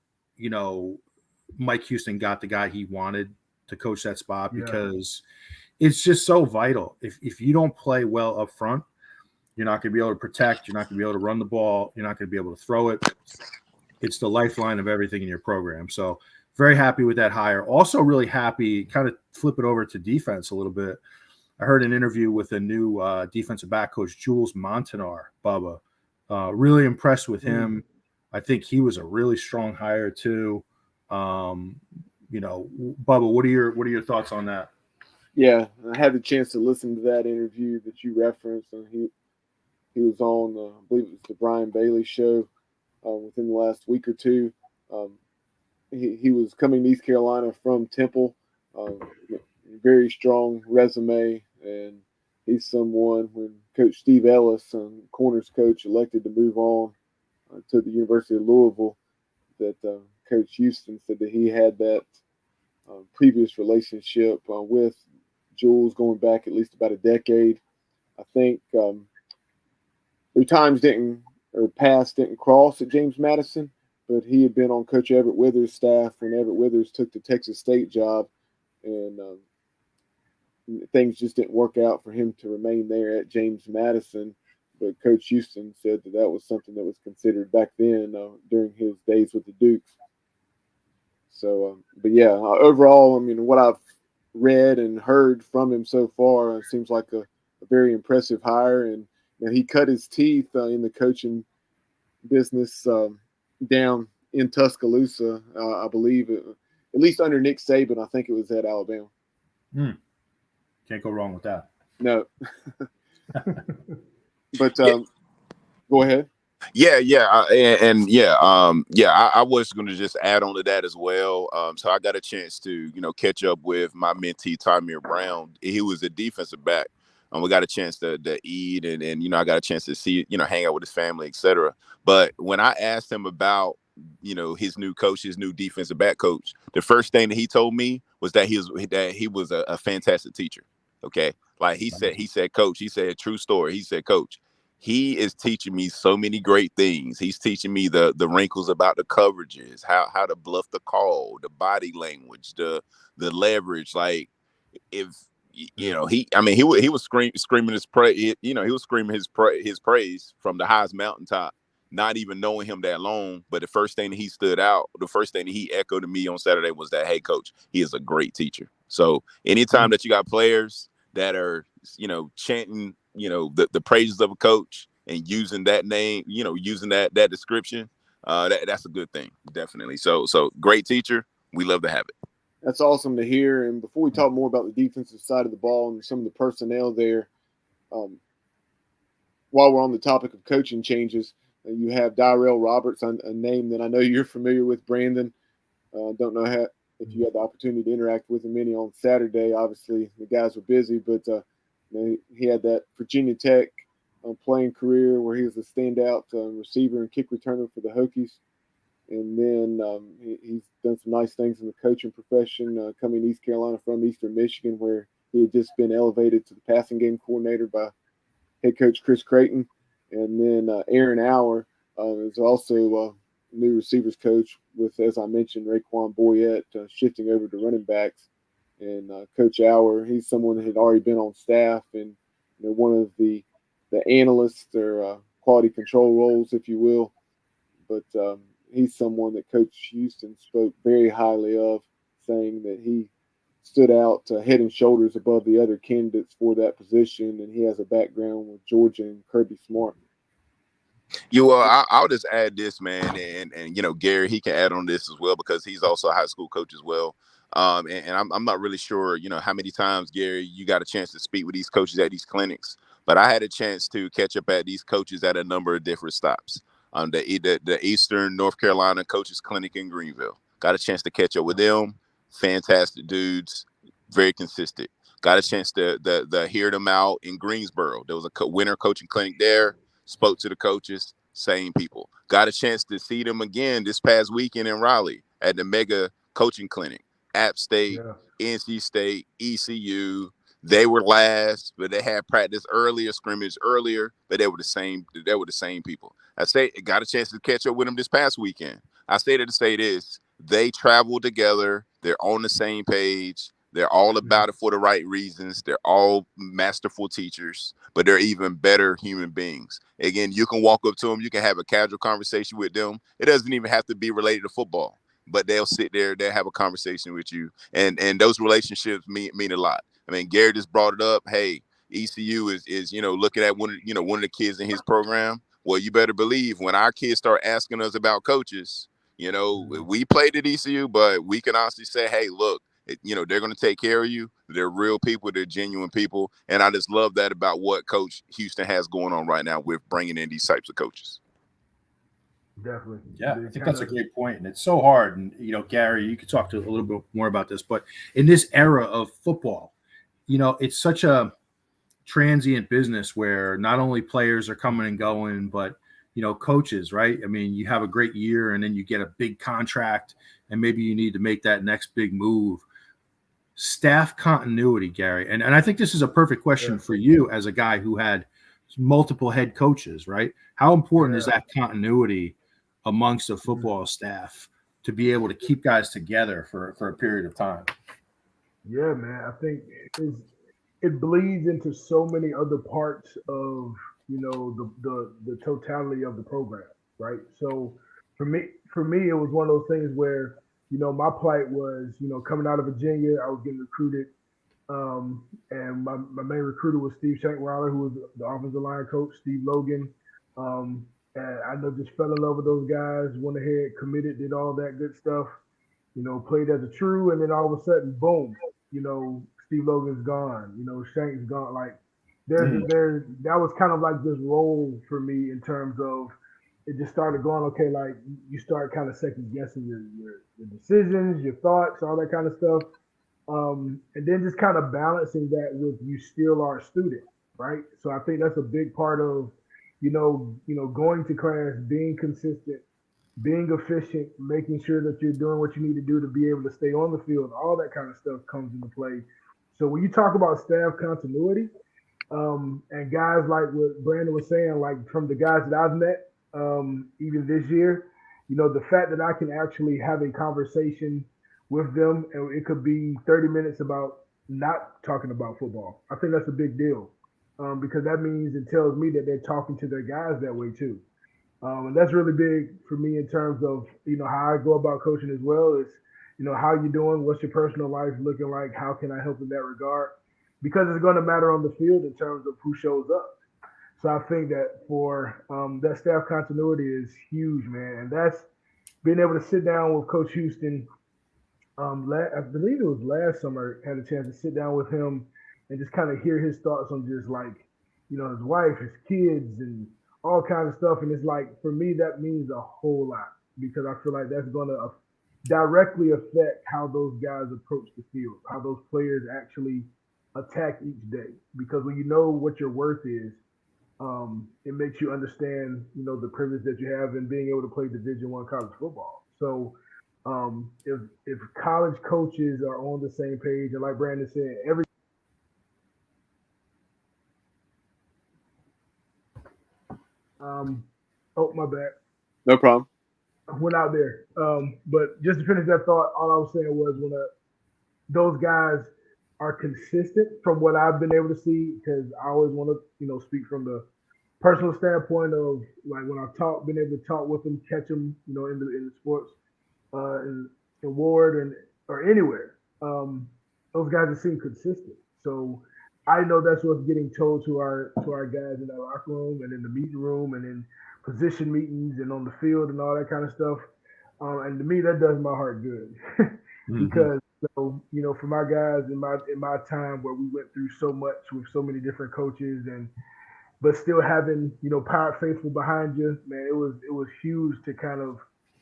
Mike Houston got the guy he wanted to coach that spot, because it's just so vital. If you don't play well up front, you're not going to be able to protect. You're not going to be able to run the ball. You're not going to be able to throw it. It's the lifeline of everything in your program. So very happy with that hire. Also really happy, kind of flip it over to defense a little bit. I heard an interview with a new defensive back coach, Jules Montanar, Bubba. Really impressed with him. I think he was a really strong hire too. Bubba, what are your thoughts on that? Yeah, I had the chance to listen to that interview that you referenced, and he was on, I believe it was the Brian Bailey show within the last week or two. He was coming to East Carolina from Temple, very strong resume, and he's someone when Coach Steve Ellis, corners coach, elected to move on to the University of Louisville, that Coach Houston said that he had that previous relationship with Jules going back at least about a decade. I think their times paths didn't cross at James Madison, but he had been on Coach Everett Withers' staff when Everett Withers took the Texas State job, and things just didn't work out for him to remain there at James Madison. But Coach Houston said that was something that was considered back then during his days with the Dukes. So, but yeah, overall, I mean, what I've read and heard from him so far, it seems like a very impressive hire. And he cut his teeth in the coaching business down in Tuscaloosa, I believe, at least under Nick Saban. I think it was at Alabama. Can't go wrong with that. No. But go ahead. I was going to just add on to that as well. So I got a chance to, catch up with my mentee, Tamir Brown. He was a defensive back. We got a chance to eat and I got a chance to see, hang out with his family, etc. But when I asked him about, his new coach, his new defensive back coach, the first thing that he told me was that he was a fantastic teacher. Okay. Like he said, coach, he said, true story. He said, coach, he is teaching me so many great things. He's teaching me the wrinkles about the coverages, how to bluff the call, the body language, the leverage. Like if he was screaming his praise. He was screaming his praise from the highest mountaintop, not even knowing him that long. But the first thing that he echoed to me on Saturday was that, hey, coach, he is a great teacher. So anytime that you got players that are, chanting, the praises of a coach and using that name, using that description, that's a good thing, definitely. So great teacher. We love to have it. That's awesome to hear. And before we talk more about the defensive side of the ball and some of the personnel there, while we're on the topic of coaching changes, you have Darrell Roberts, a name that I know you're familiar with, Brandon. Don't know if you had the opportunity to interact with him any on Saturday. Obviously, the guys were busy, but he had that Virginia Tech playing career where he was a standout receiver and kick returner for the Hokies. And then he's done some nice things in the coaching profession, coming to East Carolina from Eastern Michigan, where he had just been elevated to the passing game coordinator by head coach Chris Creighton. And then Aaron Auer is also new receivers coach with, as I mentioned, Raekwon Boyette shifting over to running backs. And Coach Auer, he's someone that had already been on staff and one of the analysts or quality control roles, if you will. But he's someone that Coach Houston spoke very highly of, saying that he stood out head and shoulders above the other candidates for that position, and he has a background with Georgia and Kirby Smart. I'll just add this, man, and Gary, he can add on this as well because he's also a high school coach as well. And I'm not really sure, how many times, Gary, you got a chance to speak with these coaches at these clinics, but I had a chance to catch up at these coaches at a number of different stops. The Eastern North Carolina Coaches Clinic in Greenville. Got a chance to catch up with them. Fantastic dudes, very consistent. Got a chance to hear them out in Greensboro. There was a winter coaching clinic there. Spoke to the coaches, same people. Got a chance to see them again this past weekend in Raleigh at the mega coaching clinic. App State, NC State, ECU. They were last, but they had practice earlier, scrimmage earlier, but they were the same. They were the same people. Got a chance to catch up with them this past weekend. I stated to say this: they travel together. They're on the same page. They're all about it for the right reasons. They're all masterful teachers, but they're even better human beings. Again, you can walk up to them. You can have a casual conversation with them. It doesn't even have to be related to football, but they'll sit there. They'll have a conversation with you, and those relationships mean a lot. I mean, Gary just brought it up. Hey, ECU is looking at one of the kids in his program. Well, you better believe when our kids start asking us about coaches, we played at ECU, but we can honestly say, hey, look, they're going to take care of you. They're real people. They're genuine people. And I just love that about what Coach Houston has going on right now with bringing in these types of coaches. Definitely. Yeah, I think that's a great point. And it's so hard. And, Gary, you could talk to a little bit more about this. But in this era of football, it's such a transient business where not only players are coming and going, but coaches, right? I mean, you have a great year and then you get a big contract and maybe you need to make that next big move. Staff continuity, Gary. And I think this is a perfect question for you as a guy who had multiple head coaches, right? How important is that continuity amongst the football staff to be able to keep guys together for a period of time? Yeah, man. I think it bleeds into so many other parts of the totality of the program, right? So for me, it was one of those things where my plight was coming out of Virginia, I was getting recruited, and my main recruiter was Steve Shankweiler, who was the offensive line coach, Steve Logan, and I just fell in love with those guys. Went ahead, committed, did all that good stuff, played as a true, and then all of a sudden, boom, Steve Logan's gone, Shank's gone. Like that was kind of like this role for me in terms of it just started going, okay, like you start kind of second guessing your decisions, your thoughts, all that kind of stuff. And then just kind of balancing that with you still are a student, right? So I think that's a big part of, going to class, being consistent, being efficient, making sure that you're doing what you need to do to be able to stay on the field. All that kind of stuff comes into play. So when you talk about staff continuity, and guys like what Brandon was saying, like from the guys that I've met, even this year, the fact that I can actually have a conversation with them, and it could be 30 minutes about not talking about football. I think that's a big deal because that means it tells me that they're talking to their guys that way too. And that's really big for me in terms of, how I go about coaching as well is, how you doing? What's your personal life looking like? How can I help in that regard? Because it's going to matter on the field in terms of who shows up. So I think that for that staff continuity is huge, man. And that's being able to sit down with Coach Houston. I believe it was last summer. Had a chance to sit down with him and just kind of hear his thoughts on just like, his wife, his kids, and all kinds of stuff. And it's like for me, that means a whole lot because I feel like that's going to directly affect how those guys approach the field, how those players actually attack each day. Because when you know what your worth is, it makes you understand, the privilege that you have in being able to play Division I college football. So if college coaches are on the same page, and like Brandon said, oh my bad, No problem. went out there. But just to finish that thought, all I was saying was when those guys are consistent from what I've been able to see, because I always want to, speak from the personal standpoint of like when I've been able to talk with them, catch them, in the sports, in Ward and or anywhere. Those guys have seemed consistent. So I know that's what's getting told to our guys in that locker room and in the meeting room and in position meetings and on the field and all that kind of stuff. And to me, that does my heart good because for my guys in my time where we went through so much with so many different coaches but still having Pirate faithful behind you, man, it was huge to kind of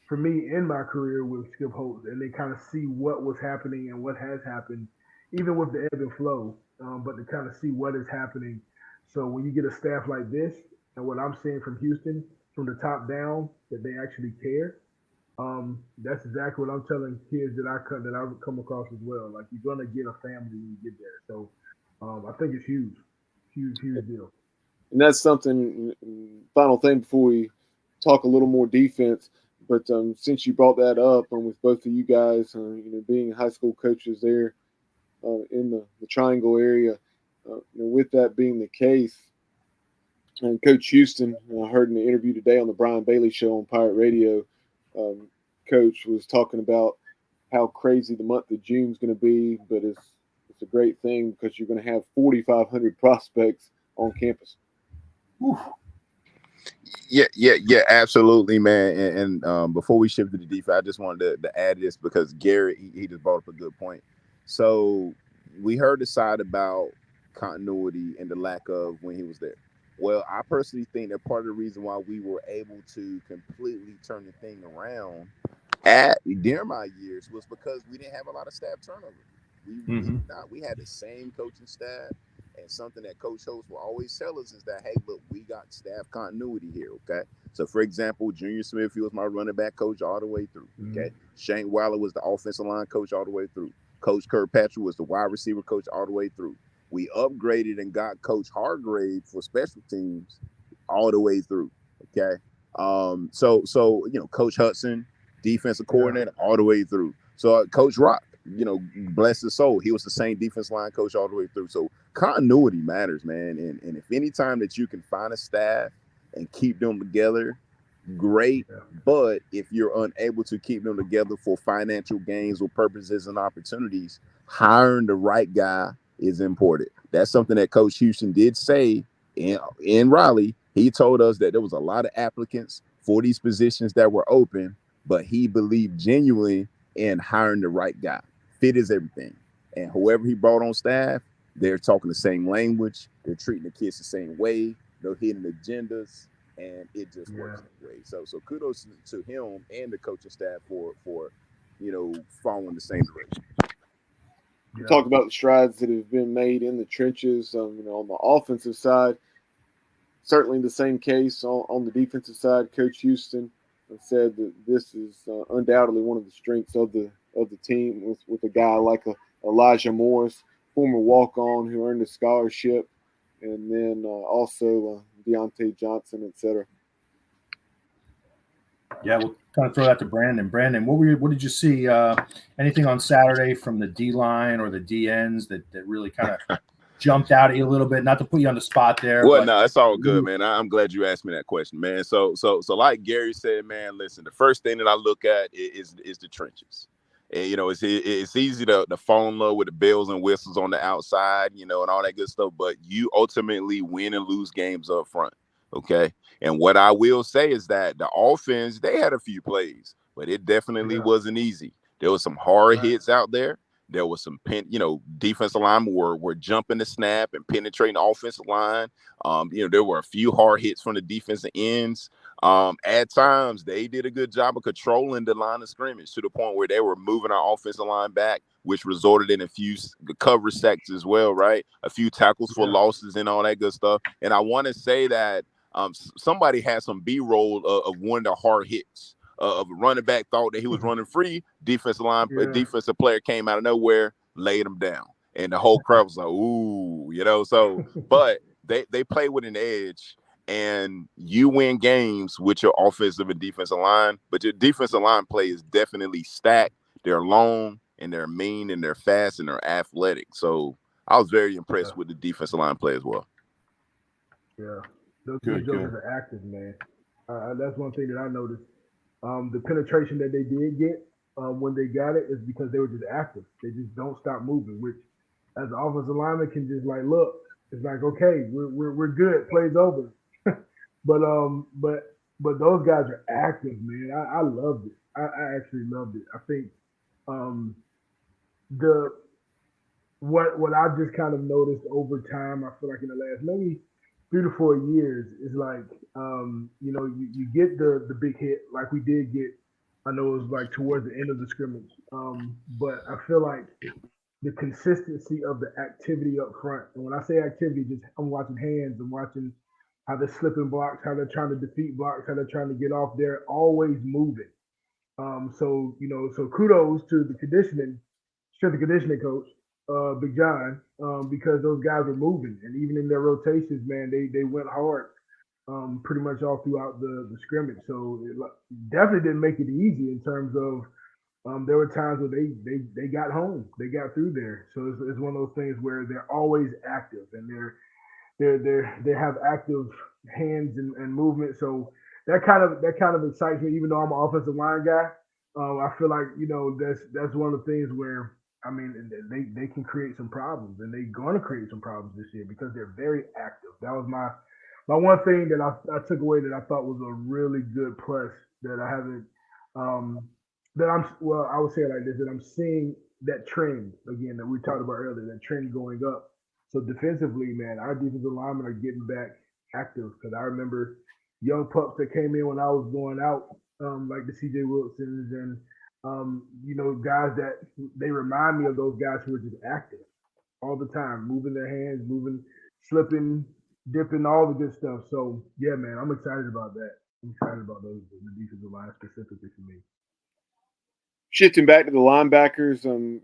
for me in my career with Skip Holtz and they kind of see what was happening and what has happened, even with the ebb and flow, but to kind of see what is happening. So when you get a staff like this and what I'm seeing from Houston, from the top down, that they actually care. That's exactly what I'm telling kids that I've come across as well. Like you're gonna get a family when you get there. So I think it's huge, huge deal. And that's something. Final thing before we talk a little more defense, but since you brought that up, and with both of you guys, being high school coaches there in the Triangle area, with that being the case, and Coach Houston, I heard in the interview today on the Brian Bailey Show on Pirate Radio, Coach was talking about how crazy the month of June is going to be, but it's a great thing because you're going to have 4,500 prospects on campus. Oof. Yeah, absolutely, man. And before we shift to the defense, I just wanted to add this because Garrett, he just brought up a good point. So we heard the side about continuity and the lack of when he was there. Well, I personally think that part of the reason why we were able to completely turn the thing around during my years was because we didn't have a lot of staff turnover. We had the same coaching staff. And something that Coach Holtz will always tell us is that, hey, look, we got staff continuity here, okay? So, for example, Junior Smith, he was my running back coach all the way through, okay? Shane Weiler was the offensive line coach all the way through. Coach Kirkpatrick was the wide receiver coach all the way through. We upgraded and got Coach Hargrave for special teams all the way through, okay? So Coach Hudson, defensive coordinator, all the way through. So, Coach Rock, bless his soul, he was the same defense line coach all the way through. So continuity matters, man. And if any time that you can find a staff and keep them together, great. But if you're unable to keep them together for financial gains or purposes and opportunities, hiring the right guy is important. That's something that Coach Houston did say in Raleigh. He told us that there was a lot of applicants for these positions that were open, but he believed genuinely in hiring the right guy. Fit is everything. And whoever he brought on staff, they're talking the same language. They're treating the kids the same way. They're hitting agendas, and it just works that way. So kudos to him and the coaching staff for following the same direction. You talked about the strides that have been made in the trenches. On the offensive side, certainly the same case on the defensive side. Coach Houston said that this is undoubtedly one of the strengths of the team with a guy like Elijah Morris, former walk-on who earned a scholarship, and then also Deontay Johnson, etc. Yeah, we'll kind of throw that to Brandon. Brandon, what did you see? Anything on Saturday from the D line or the DNs that really kind of jumped out at you a little bit? Not to put you on the spot there. Well, but no, it's all good, man. I'm glad you asked me that question, man. So like Gary said, man, listen, the first thing that I look at is the trenches. And, you know, it's easy to fall in love with the bells and whistles on the outside, you know, and all that good stuff. But you ultimately win and lose games up front. Okay. And what I will say is that the offense, they had a few plays, but it definitely wasn't easy. There was some hard hits out there. There was some defensive linemen were jumping the snap and penetrating the offensive line. There were a few hard hits from the defensive ends. At times, they did a good job of controlling the line of scrimmage to the point where they were moving our offensive line back, which resulted in a few cover sacks as well, right? A few tackles for losses and all that good stuff. And I want to say that somebody had some B-roll of one of the hard hits. Of a running back thought that he was running free, defensive player came out of nowhere, laid him down, and the whole crowd was like, "Ooh," you know. So, but they play with an edge, and you win games with your offensive and defensive line. But your defensive line play is definitely stacked. They're long and they're mean and they're fast and they're athletic. So I was very impressed with the defensive line play as well. Yeah, those jokers are active, man. That's one thing that I noticed. The penetration that they did get when they got it is because they were just active. They just don't stop moving, which as an offensive lineman can just like, look, it's like, okay, we're good, play's over. but those guys are active, man. I loved it. I actually loved it. I think what I've just kind of noticed over time, I feel like in the last maybe 3 to 4 years is like, you get the big hit like we did get. I know it was like towards the end of the scrimmage. But I feel like the consistency of the activity up front. And when I say activity, just I'm watching hands, I'm watching how they're slipping blocks, how they're trying to defeat blocks, how they're trying to get off. They're always moving. So kudos to the strength and conditioning coach, Big John, because those guys were moving, and even in their rotations, man, they went hard, pretty much all throughout the scrimmage. So it definitely didn't make it easy in terms of there were times where they got home, they got through there. So it's one of those things where they're always active and they have active hands and movement. So that kind of excites me, even though I'm an offensive line guy. I feel like that's one of the things where, I mean, they can create some problems, and they're going to create some problems this year because they're very active. That was my one thing that I took away that I thought was a really good plus that I haven't I would say it like this, that I'm seeing that trend again that we talked about earlier, that trend going up. So defensively, man, our defensive linemen are getting back active, because I remember young pups that came in when I was going out, like the CJ Wilsons and guys that they remind me of those guys who are just active all the time, moving their hands, moving, slipping, dipping, all the good stuff. So yeah, man, I'm excited about that. I'm excited about those, the defensive line specifically for me. Shifting back to the linebackers, and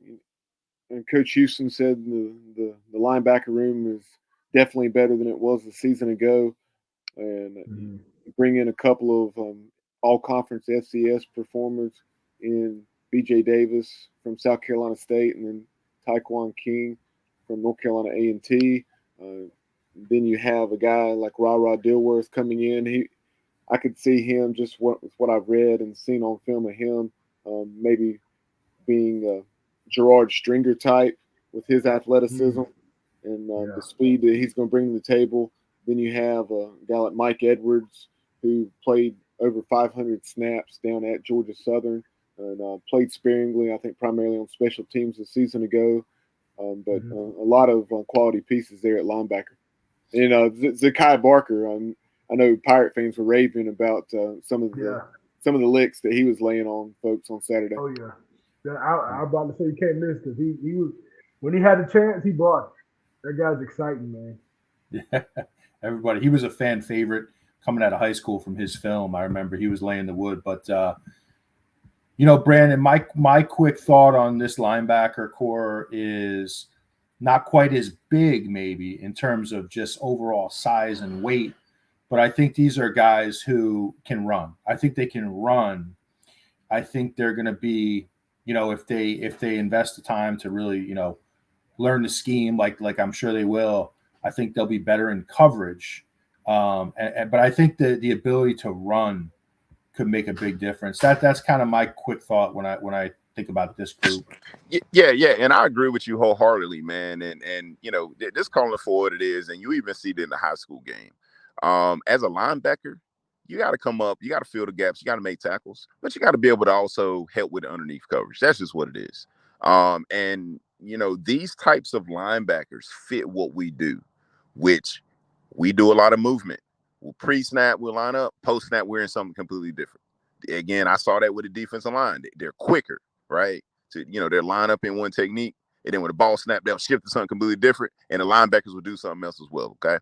Coach Houston said the linebacker room is definitely better than it was a season ago, and bring in a couple of all-conference FCS performers in B.J. Davis from South Carolina State, and then Taekwon King from North Carolina A&T. Then you have a guy like Ra Dilworth coming in. I could see him, just what I've read and seen on film of him, maybe being a Gerard Stringer type with his athleticism and the speed that he's going to bring to the table. Then you have a guy like Mike Edwards, who played over 500 snaps down at Georgia Southern and played sparingly, I think primarily on special teams a season ago. But a lot of quality pieces there at linebacker. And Zakai Barker, I know Pirate fans were raving about some of the licks that he was laying on folks on Saturday. Oh yeah, I was about to say you can't miss, because he was, when he had a chance, he brought it. That guy's exciting, man. Yeah, everybody. He was a fan favorite coming out of high school from his film. I remember he was laying the wood. But Brandon, my quick thought on this linebacker core is not quite as big, maybe, in terms of just overall size and weight, but I think these are guys who can run. I think they can run. I think they're going to be, if they invest the time to really, learn the scheme, like I'm sure they will. I think they'll be better in coverage. But I think the ability to run could make a big difference. That's kind of my quick thought when I think about this group. Yeah, and I agree with you wholeheartedly, man. And just calling it for what it is, and you even see it in the high school game. As a linebacker, you got to come up, you got to fill the gaps, you got to make tackles, but you got to be able to also help with the underneath coverage. That's just what it is. And these types of linebackers fit what we do, which we do a lot of movement. Pre-snap, we'll line up. Post-snap, we're in something completely different. Again, I saw that with the defensive line. They're quicker, right? So, they'll line up in one technique, and then when the ball snap, they'll shift to something completely different, and the linebackers will do something else as well, okay?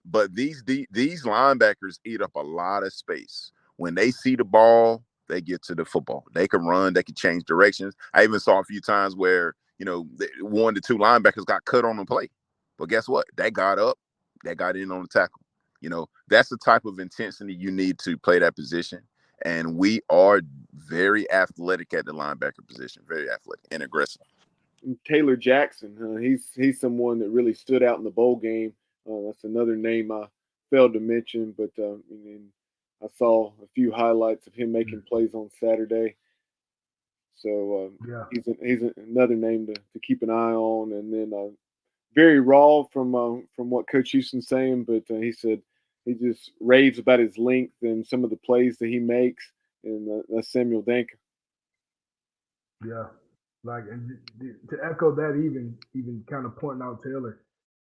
But these linebackers eat up a lot of space. When they see the ball, they get to the football. They can run. They can change directions. I even saw a few times where, 1 to 2 linebackers got cut on the play. But guess what? They got up. They got in on the tackle. That's the type of intensity you need to play that position. And we are very athletic at the linebacker position, very athletic and aggressive. Taylor Jackson, he's someone that really stood out in the bowl game. That's another name I failed to mention, but I saw a few highlights of him making plays on Saturday. So he's another name to keep an eye on. And then very raw from what Coach Houston's saying, but he said he just raves about his length and some of the plays that he makes. And that's Samuel Danka. Yeah. And to echo that, even kind of pointing out Taylor,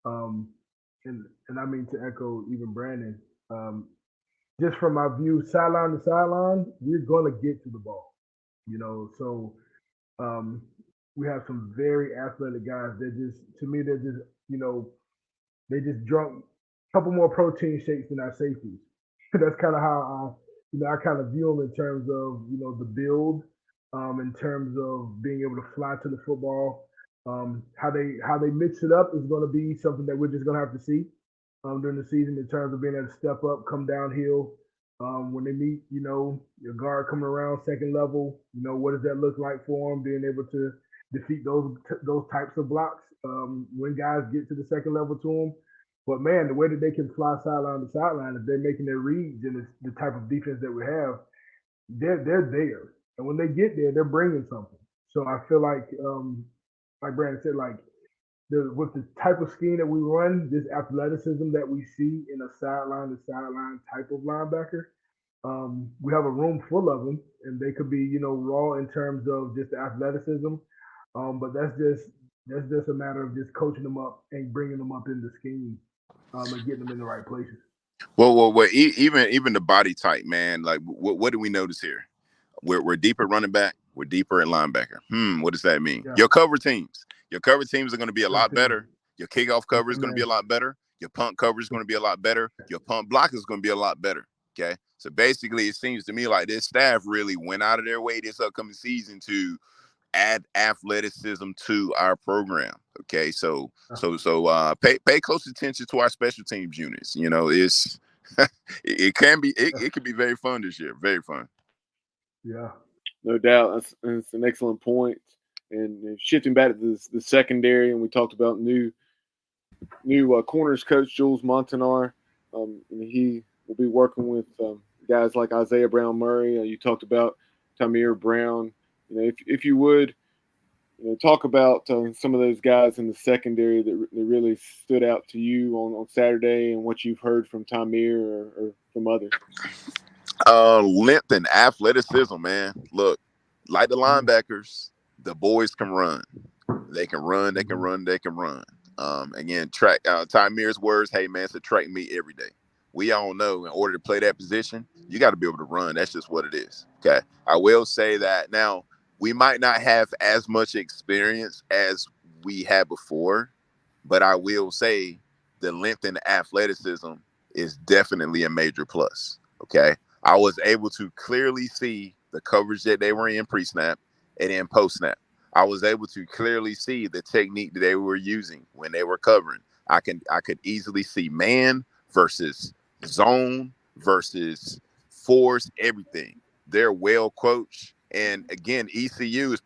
and I mean to echo even Brandon, just from my view, sideline to sideline, we're going to get to the ball, So we have some very athletic guys. They just drunk a couple more protein shakes than our safeties. That's kind of how I kind of view them in terms of the build. In terms of being able to fly to the football. How they mix it up is going to be something that we're just going to have to see during the season in terms of being able to step up, come downhill. When they meet, your guard coming around second level, what does that look like for them? Being able to defeat those types of blocks when guys get to the second level to them. But man, the way that they can fly sideline to sideline, if they're making their reads and it's the type of defense that we have, they're there. And when they get there, they're bringing something. So I feel like Brandon said, with the type of scheme that we run, this athleticism that we see in a sideline-to-sideline type of linebacker, we have a room full of them, and they could be, raw in terms of just the athleticism. But that's just a matter of just coaching them up and bringing them up in the scheme and getting them in the right places. Well, even the body type, man. Like, what do we notice here? We're deeper running back. We're deeper in linebacker. What does that mean? Yeah. Your cover teams are going to be a lot better. Your kickoff cover is going to be a lot better. Your punt cover is going to be a lot better. Your punt block is going to be a lot better. Okay. So basically, it seems to me like this staff really went out of their way this upcoming season to add athleticism to our program. Okay. So pay close attention to our special teams units. It's it can be very fun this year. Very fun. Yeah, no doubt. That's an excellent point. And shifting back to the secondary, and we talked about new corners coach Jules Montanar. He will be working with guys like Isaiah Brown Murray. You talked about Tamir Brown. If you would, talk about some of those guys in the secondary that really stood out to you on Saturday, and what you've heard from Tamir or from others. Length and athleticism, man. Look, like the linebackers, the boys can run. They can run. Again, track. Tymir's words, hey man, it's a track meet every day. We all know in order to play that position, you got to be able to run. That's just what it is. Okay. I will say that now we might not have as much experience as we had before, but I will say the length and the athleticism is definitely a major plus. Okay. I was able to clearly see the coverage that they were in pre-snap and then post-snap. I was able to clearly see the technique that they were using when they were covering. I could easily see man versus zone versus force, everything. They're well coached. And again, ECU's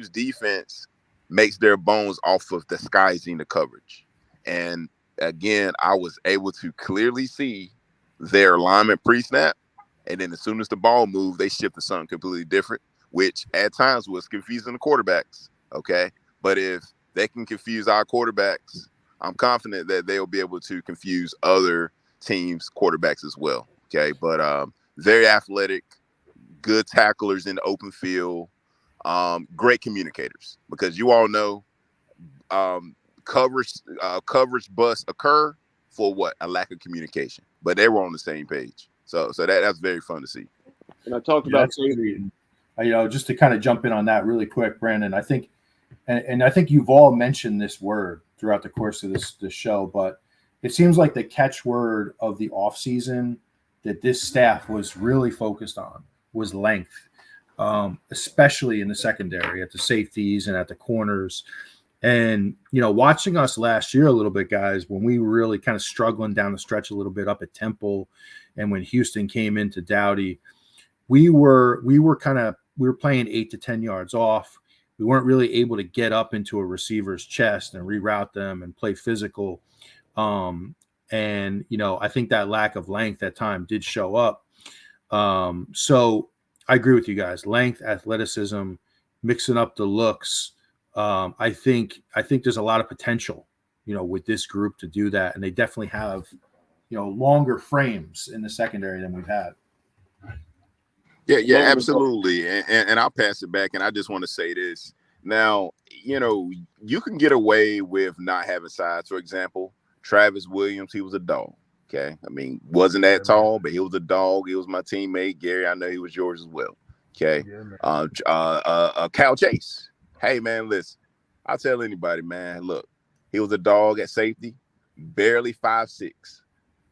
defense makes their bones off of disguising the coverage. And again, I was able to clearly see their alignment pre-snap. And then as soon as the ball moved, they shifted something completely different, which at times was confusing the quarterbacks. Okay. But if they can confuse our quarterbacks, I'm confident that they'll be able to confuse other teams' quarterbacks as well. Okay. But very athletic, good tacklers in the open field, great communicators, because you all know coverage busts occur for what? A lack of communication. But they were on the same page. So that's very fun to see. And I talked Yeah, about that's great. Just to kind of jump in on that really quick, Brandon, I think, and I think you've all mentioned this word throughout the course of this show, but it seems like the catchword of the offseason that this staff was really focused on was length, especially in the secondary, at the safeties and at the corners. And, watching us last year a little bit, guys, when we were really kind of struggling down the stretch a little bit up at Temple, and when Houston came into Dowdy, we were playing 8 to 10 yards off. We weren't really able to get up into a receiver's chest and reroute them and play physical. And I think that lack of length at time did show up. So I agree with you guys. Length, athleticism, mixing up the looks. I think there's a lot of potential, with this group to do that. And they definitely have, longer frames in the secondary than we've had. Yeah, absolutely. And I'll pass it back. And I just want to say this. Now, you can get away with not having size. For example, Travis Williams, he was a dog. Okay. I mean, wasn't that tall, but he was a dog. He was my teammate. Gary, I know he was yours as well. Okay. Cal Chase. Hey, man, listen. I'll tell anybody, man, look, he was a dog at safety, barely 5'6".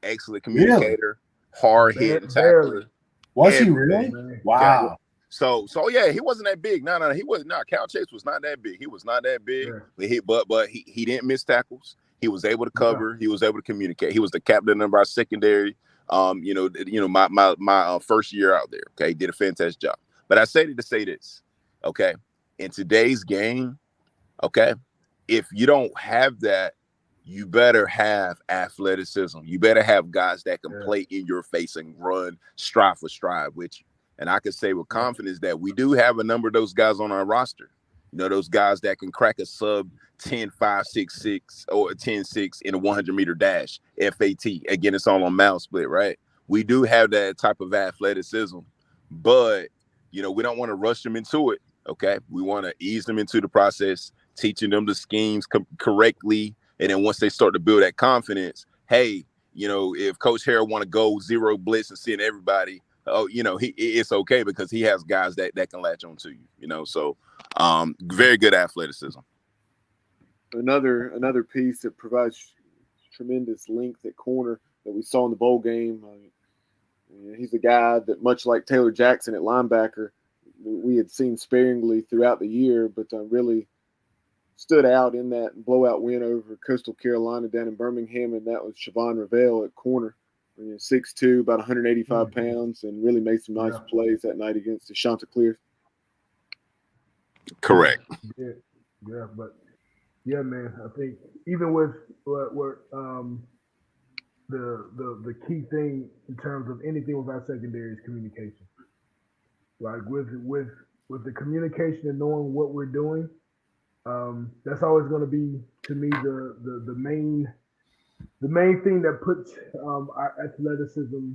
Excellent communicator, hard-hitting tackler. Was he really? Wow. Okay. So yeah, he wasn't that big. No, he wasn't. No, Cal Chase was not that big. He was not that big. Yeah. But he didn't miss tackles. He was able to cover. Yeah. He was able to communicate. He was the captain of our secondary. My first year out there. Okay, he did a fantastic job. But I say to say this. Okay, in today's game, okay, if you don't have that, you better have athleticism. You better have guys that can play in your face and run stride for stride with you. And I can say with confidence that we do have a number of those guys on our roster. Those guys that can crack a sub 10.566 or a 10.6 in a 100-meter dash, FAT. Again, it's all on mile split, right? We do have that type of athleticism, but, we don't want to rush them into it, okay? We want to ease them into the process, teaching them the schemes correctly. And then once they start to build that confidence, hey, if Coach Harrell want to go zero blitz and send everybody, it's okay because he has guys that can latch on to you, so very good athleticism. Another piece that provides tremendous length at corner that we saw in the bowl game. He's a guy that, much like Taylor Jackson at linebacker, we had seen sparingly throughout the year, but really stood out in that blowout win over Coastal Carolina down in Birmingham, and that was Siobhan Ravel at corner. 6'2", about 185 pounds, and really made some nice plays that night against the Chanticleers. Correct. Yeah, but yeah, man, I think even with what the key thing in terms of anything with our secondary is communication. Like with the communication and knowing what we're doing, that's always going to be, to me, the main thing that puts our athleticism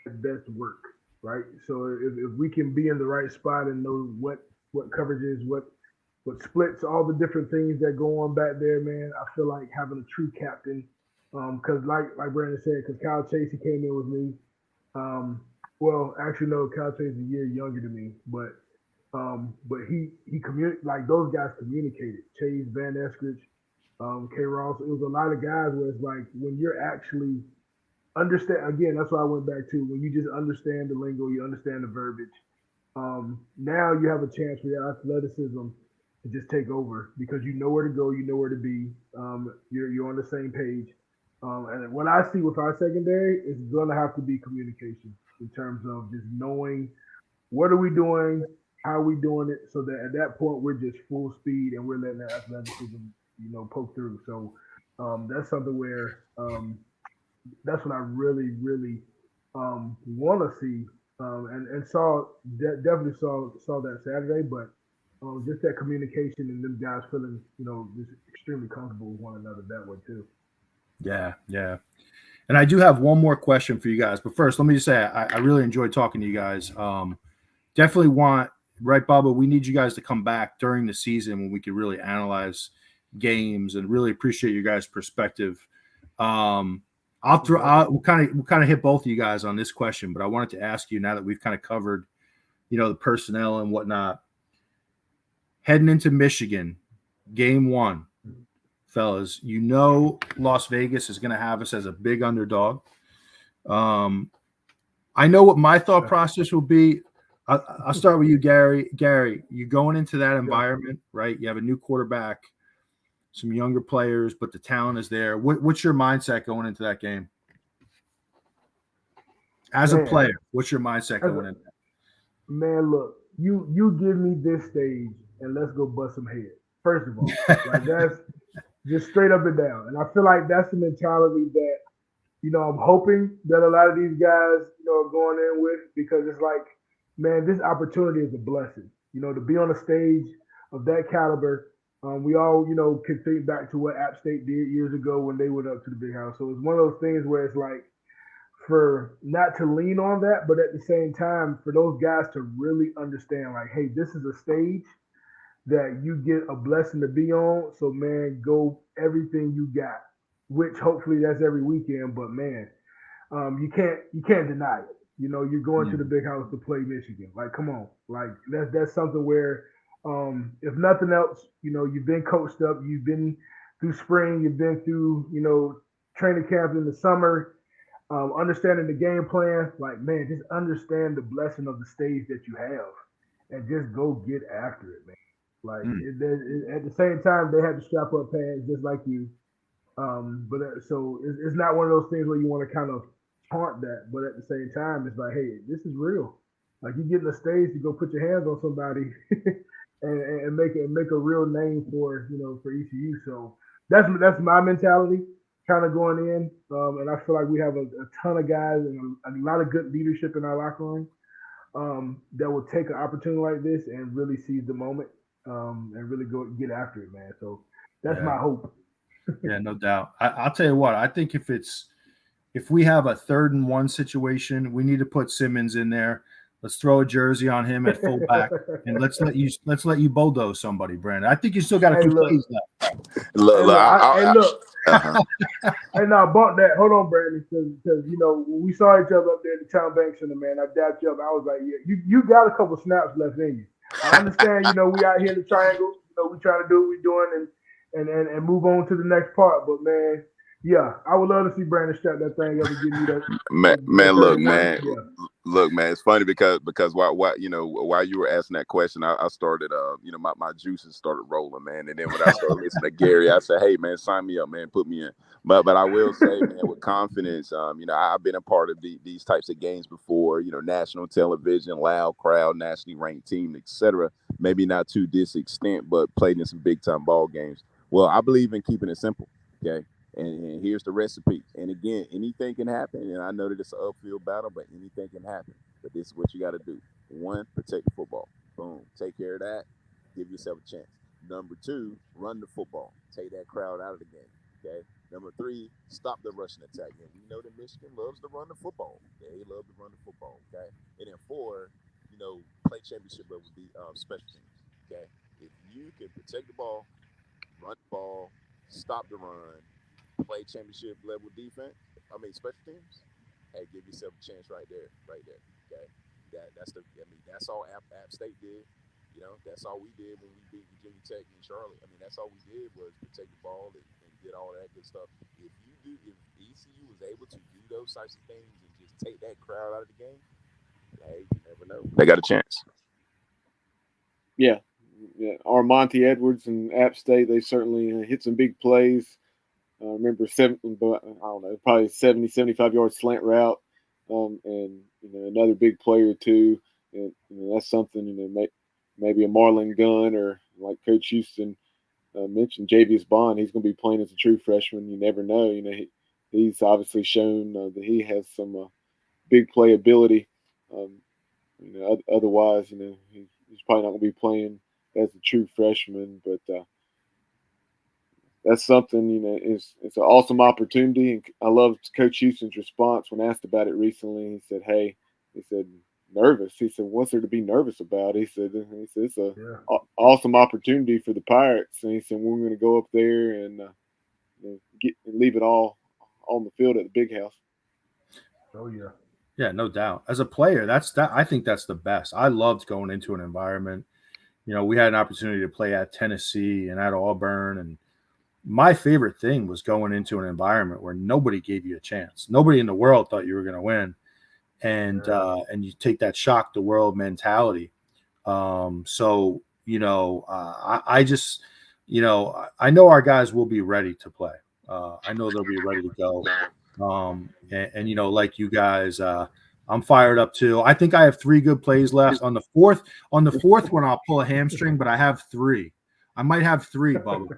at best work, right? So if we can be in the right spot and know what coverage is, what splits, all the different things that go on back there, man, I feel like having a true captain. Because like Brandon said, because Kyle Chase, he came in with me. Well, actually, no, Kyle Chase is a year younger than me, but he like those guys communicated. Chase, Van Eskridge, K. Ross. It was a lot of guys where it's like when you're actually understand. Again, that's why I went back to when you just understand the lingo, you understand the verbiage. Now you have a chance for your athleticism to just take over because you know where to go, you know where to be. You're on the same page, And what I see with our secondary is going to have to be communication in terms of just knowing what are we doing, how are we doing it, so that at that point we're just full speed and we're letting that athleticism, poke through. So that's something where that's what I really, really want to see, and definitely saw that Saturday, but just that communication and them guys feeling, just extremely comfortable with one another that way too. Yeah, yeah. And I do have one more question for you guys, but first, let me just say I really enjoyed talking to you guys. Definitely want, right, Bubba, we need you guys to come back during the season when we can really analyze games, and really appreciate your guys' perspective. We'll kind of hit both of you guys on this question, but I wanted to ask you, now that we've kind of covered, the personnel and whatnot, heading into Michigan, game 1, fellas, Las Vegas is going to have us as a big underdog. I know what my thought process will be. I'll start with you, Gary. Gary, you're going into that environment, right? You have a new quarterback, some younger players, but the talent is there. What's your mindset going into that game? As a player, what's your mindset going into that? Man, look, you give me this stage and let's go bust some heads. First of all, like that's just straight up and down. And I feel like that's the mentality that, I'm hoping that a lot of these guys, are going in with, because it's like, man, this opportunity is a blessing. To be on a stage of that caliber. We all, can think back to what App State did years ago when they went up to the big house. So it's one of those things where it's like, for not to lean on that, but at the same time, for those guys to really understand, like, hey, this is a stage that you get a blessing to be on. So, man, go everything you got, which hopefully that's every weekend. But, man, you can't deny it. You're going to the big house to play Michigan. Like, come on. Like, that's something where, if nothing else, you've been coached up, you've been through spring, you've been through, training camp in the summer, understanding the game plan. Like, man, just understand the blessing of the stage that you have and just go get after it, man. Like, at the same time, they had to strap up pads just like you. So it's not one of those things where you want to kind of taunt that, but at the same time, it's like, hey, this is real. Like, you get in the stage to go put your hands on somebody and make a real name for ECU. So that's my mentality kind of going in. And I feel like we have a ton of guys and a lot of good leadership in our locker room that will take an opportunity like this and really seize the moment and really go get after it, man. So that's my hope. Yeah, no doubt. I'll tell you what, I think if we have a 3rd and 1 situation, we need to put Simmons in there. Let's throw a jersey on him at fullback, and let's let you bulldoze somebody, Brandon. I think you still got a few plays left. Look. Hey, now bump that. Hold on, Brandon, because when we saw each other up there at the Town Bank Center, man, I dapped you up. I was like, yeah, you got a couple snaps left in you. I understand, we out here in the triangle. We trying to do what we're doing and move on to the next part. But man, yeah, I would love to see Brandon strap that thing up and give me that. Look, man, it's funny because while you were asking that question, I started my juices started rolling, man. And then when I started listening to Gary, I said, hey man, sign me up, man, put me in. But I will say, man, with confidence, I've been a part of these types of games before, national television, loud crowd, nationally ranked team, etc. Maybe not to this extent, but played in some big time ball games. Well, I believe in keeping it simple. Okay. And here's the recipe. And again, anything can happen. And I know that it's an upfield battle, but anything can happen. But this is what you got to do. 1, protect the football. Boom. Take care of that. Give yourself a chance. Number 2, run the football. Take that crowd out of the game. Okay. Number 3, stop the rushing attack. And we know that Michigan loves to run the football. They love to run the football. Okay. And then 4, play championship level special teams. Okay. If you can protect the ball, run the ball, stop the run, play championship level special teams, hey, give yourself a chance right there. Okay, that's all App State did. That's all we did when we beat Virginia Tech and Charlotte. That's all we did was protect the ball and did all that good stuff. If ECU was able to do those types of things and just take that crowd out of the game, hey, you never know, they got a chance. Yeah, Monty Edwards and App State, they certainly hit some big plays. I remember probably 70, 75-yard slant route, and another big player too. And that's something maybe a Marlon Gunn or like Coach Houston mentioned, Javius Bond. He's going to be playing as a true freshman. You never know. He's obviously shown that he has some big playability. Otherwise, he's probably not going to be playing as a true freshman. But that's something, it's an awesome opportunity. And I loved Coach Houston's response when asked about it recently. He said, nervous. He said, what's there to be nervous about? He said it's a awesome opportunity for the Pirates. And he said, we're going to go up there and leave it all on the field at the big house. Oh, yeah. Yeah, no doubt. As a player, I think that's the best. I loved going into an environment. We had an opportunity to play at Tennessee and at Auburn, and my favorite thing was going into an environment where nobody gave you a chance. Nobody in the world thought you were going to win, and you take that shock the world mentality. I just, I know our guys will be ready to play. I know they'll be ready to go. Like you guys, I'm fired up too. I think I have 3 good plays left. On the fourth one, I'll pull a hamstring, but I have 3. I might have 3, Bubba.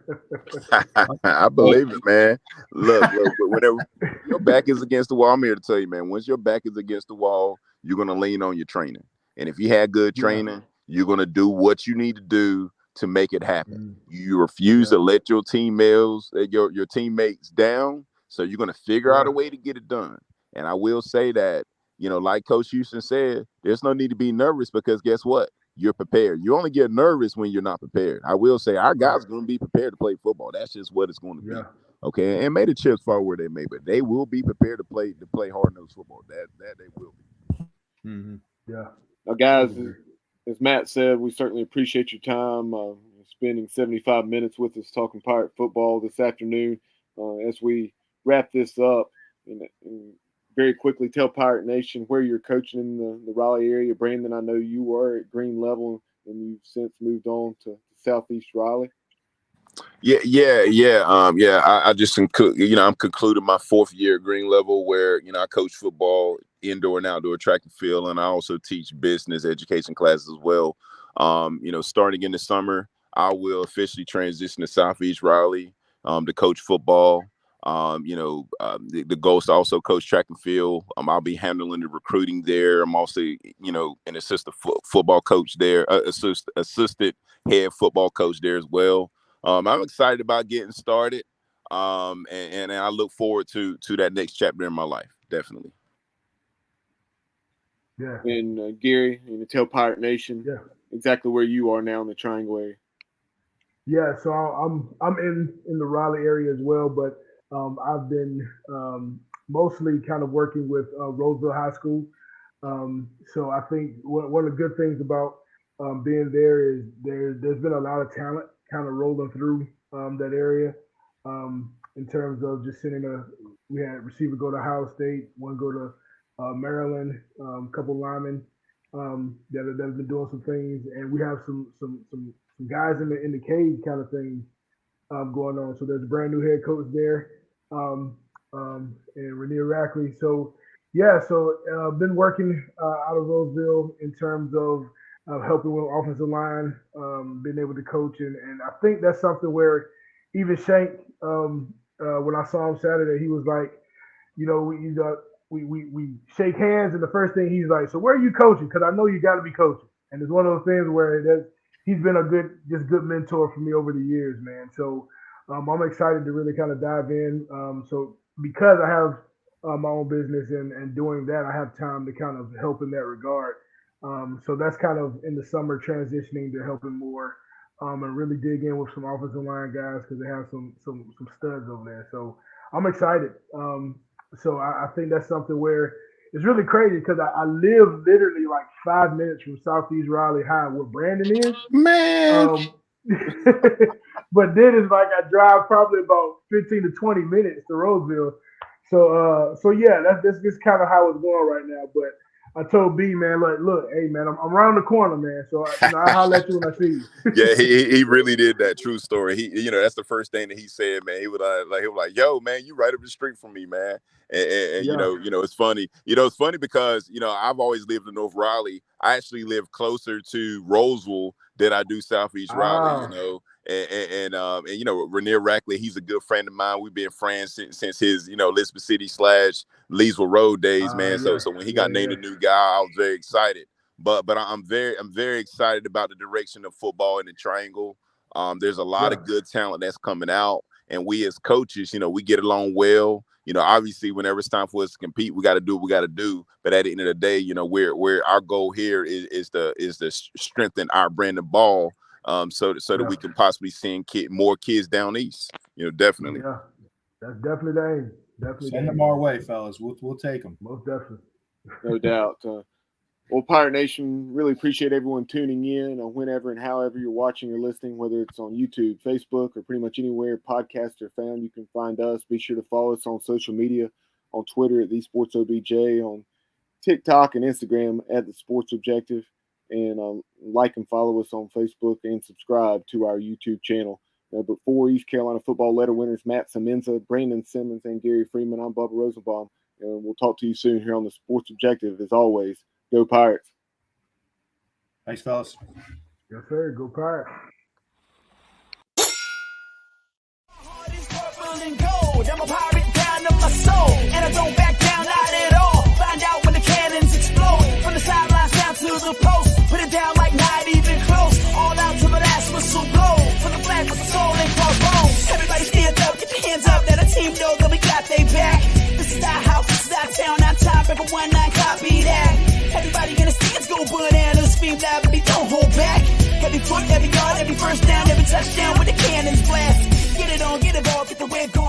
I believe it, man. Look, whenever your back is against the wall, I'm here to tell you, man, once your back is against the wall, you're going to lean on your training. And if you had good training, you're going to do what you need to do to make it happen. You refuse to let your teammates down. So you're going to figure out a way to get it done. And I will say that, like Coach Houston said, there's no need to be nervous because guess what? You're prepared. You only get nervous when you're not prepared. I will say our guys are going to be prepared to play football. That's just what it's going to be. Okay. And may the chips fall where they may, but they will be prepared to play hard-nosed football. That they will be. Mm-hmm. Yeah. Now, guys, as Matt said, we certainly appreciate your time spending 75 minutes with us talking Pirate football this afternoon. As we wrap this up, and very quickly tell Pirate Nation where you're coaching in the Raleigh area. Brandon, I know you were at Green Level, and you've since moved on to Southeast Raleigh. I just I'm concluding my 4th year at Green Level, where I coach football, indoor and outdoor track and field, and I also teach business education classes as well. Starting in the summer, I will officially transition to Southeast Raleigh to coach football. The goal is to also coach track and field. I'll be handling the recruiting there. I'm also, an assistant football coach there, assistant head football coach there as well. I'm excited about getting started, and I look forward to that next chapter in my life. Definitely. Yeah. And Gary, tell Pirate Nation exactly where you are now in the Triangle area. Yeah, so I'm in the Raleigh area as well, but I've been mostly kind of working with Roseville High School. So I think one of the good things about being there is there's been a lot of talent kind of rolling through that area in terms of just we had receiver go to Ohio State, one go to Maryland, a couple linemen that have been doing some things, and we have some guys in the cage kind of thing going on. So there's a brand new head coach there, and Rainier Rackley. So been working out of Roseville in terms of helping with offensive line, being able to coach, and I think that's something where even Shank, when I saw him Saturday, he was like, we shake hands, and the first thing he's like, so where are you coaching? Because I know you got to be coaching. And it's one of those things where he's been a good mentor for me over the years, man. So I'm excited to really kind of dive in. So because I have my own business and doing that, I have time to kind of help in that regard. So that's kind of in the summer transitioning to helping more and really dig in with some offensive line guys because they have some studs over there. So I'm excited. So I think that's something where it's really crazy because I live literally like 5 minutes from Southeast Raleigh High where Brandon is. Man. But then it's like I drive probably about 15 to 20 minutes to Roseville. So yeah, that's kind of how it's going right now. But I told B, man, look, hey, man, I'm around the corner, man. So I'll holler at you when I see you. Yeah, he really did that. True story. He, that's the first thing that he said, man. He was like, yo, man, you right up the street from me, man. And Yeah. it's funny. It's funny because I've always lived in North Raleigh. I actually live closer to Roseville than I do Southeast Raleigh. And Renier Rackley, he's a good friend of mine. We've been friends since his Elizabeth City / Leesville Road days, man. So when he got named a new guy, I was very excited. But I'm very excited about the direction of football in the Triangle. There's a lot of good talent that's coming out, and we as coaches, we get along well. Obviously, whenever it's time for us to compete, we got to do what we got to do. But at the end of the day, where our goal here is to strengthen our brand of ball, so that we can possibly send more kids down east. Definitely. Yeah, that's definitely the aim. Definitely send them our way, fellas. We'll take them. Most definitely. No doubt. Well, Pirate Nation, really appreciate everyone tuning in whenever and however you're watching or listening, whether it's on YouTube, Facebook, or pretty much anywhere podcasts are found. You can find us. Be sure to follow us on social media, on Twitter at TheSportsOBJ, on TikTok and Instagram at The Sports Objective, and like and follow us on Facebook and subscribe to our YouTube channel. But for East Carolina Football Letterwinners, Matt Semenza, Brandon Simmons, and Gary Freeman, I'm Bubba Rosenbaum, and we'll talk to you soon here on The Sports Objective. As always, go Pirates. Thanks, fellas. Yes, sir. Go Pirates. And gold. I'm a pirate down to my soul, and I don't back down, not at all. Find out when the cannons explode, from the sidelines down to the post. Put it down like not even close. All out to the last whistle blow. From the flag with the soul and crossbones. Everybody stand up, get your hands up. Let a team know that we got they back. This is our house, this is our town. On top, everyone not copy that. Everybody in the stands go bananas, scream loud, but they don't hold back. Every foot, every yard, every first down, every touchdown with the cannons blast. Get it on, get it all, get the wave going.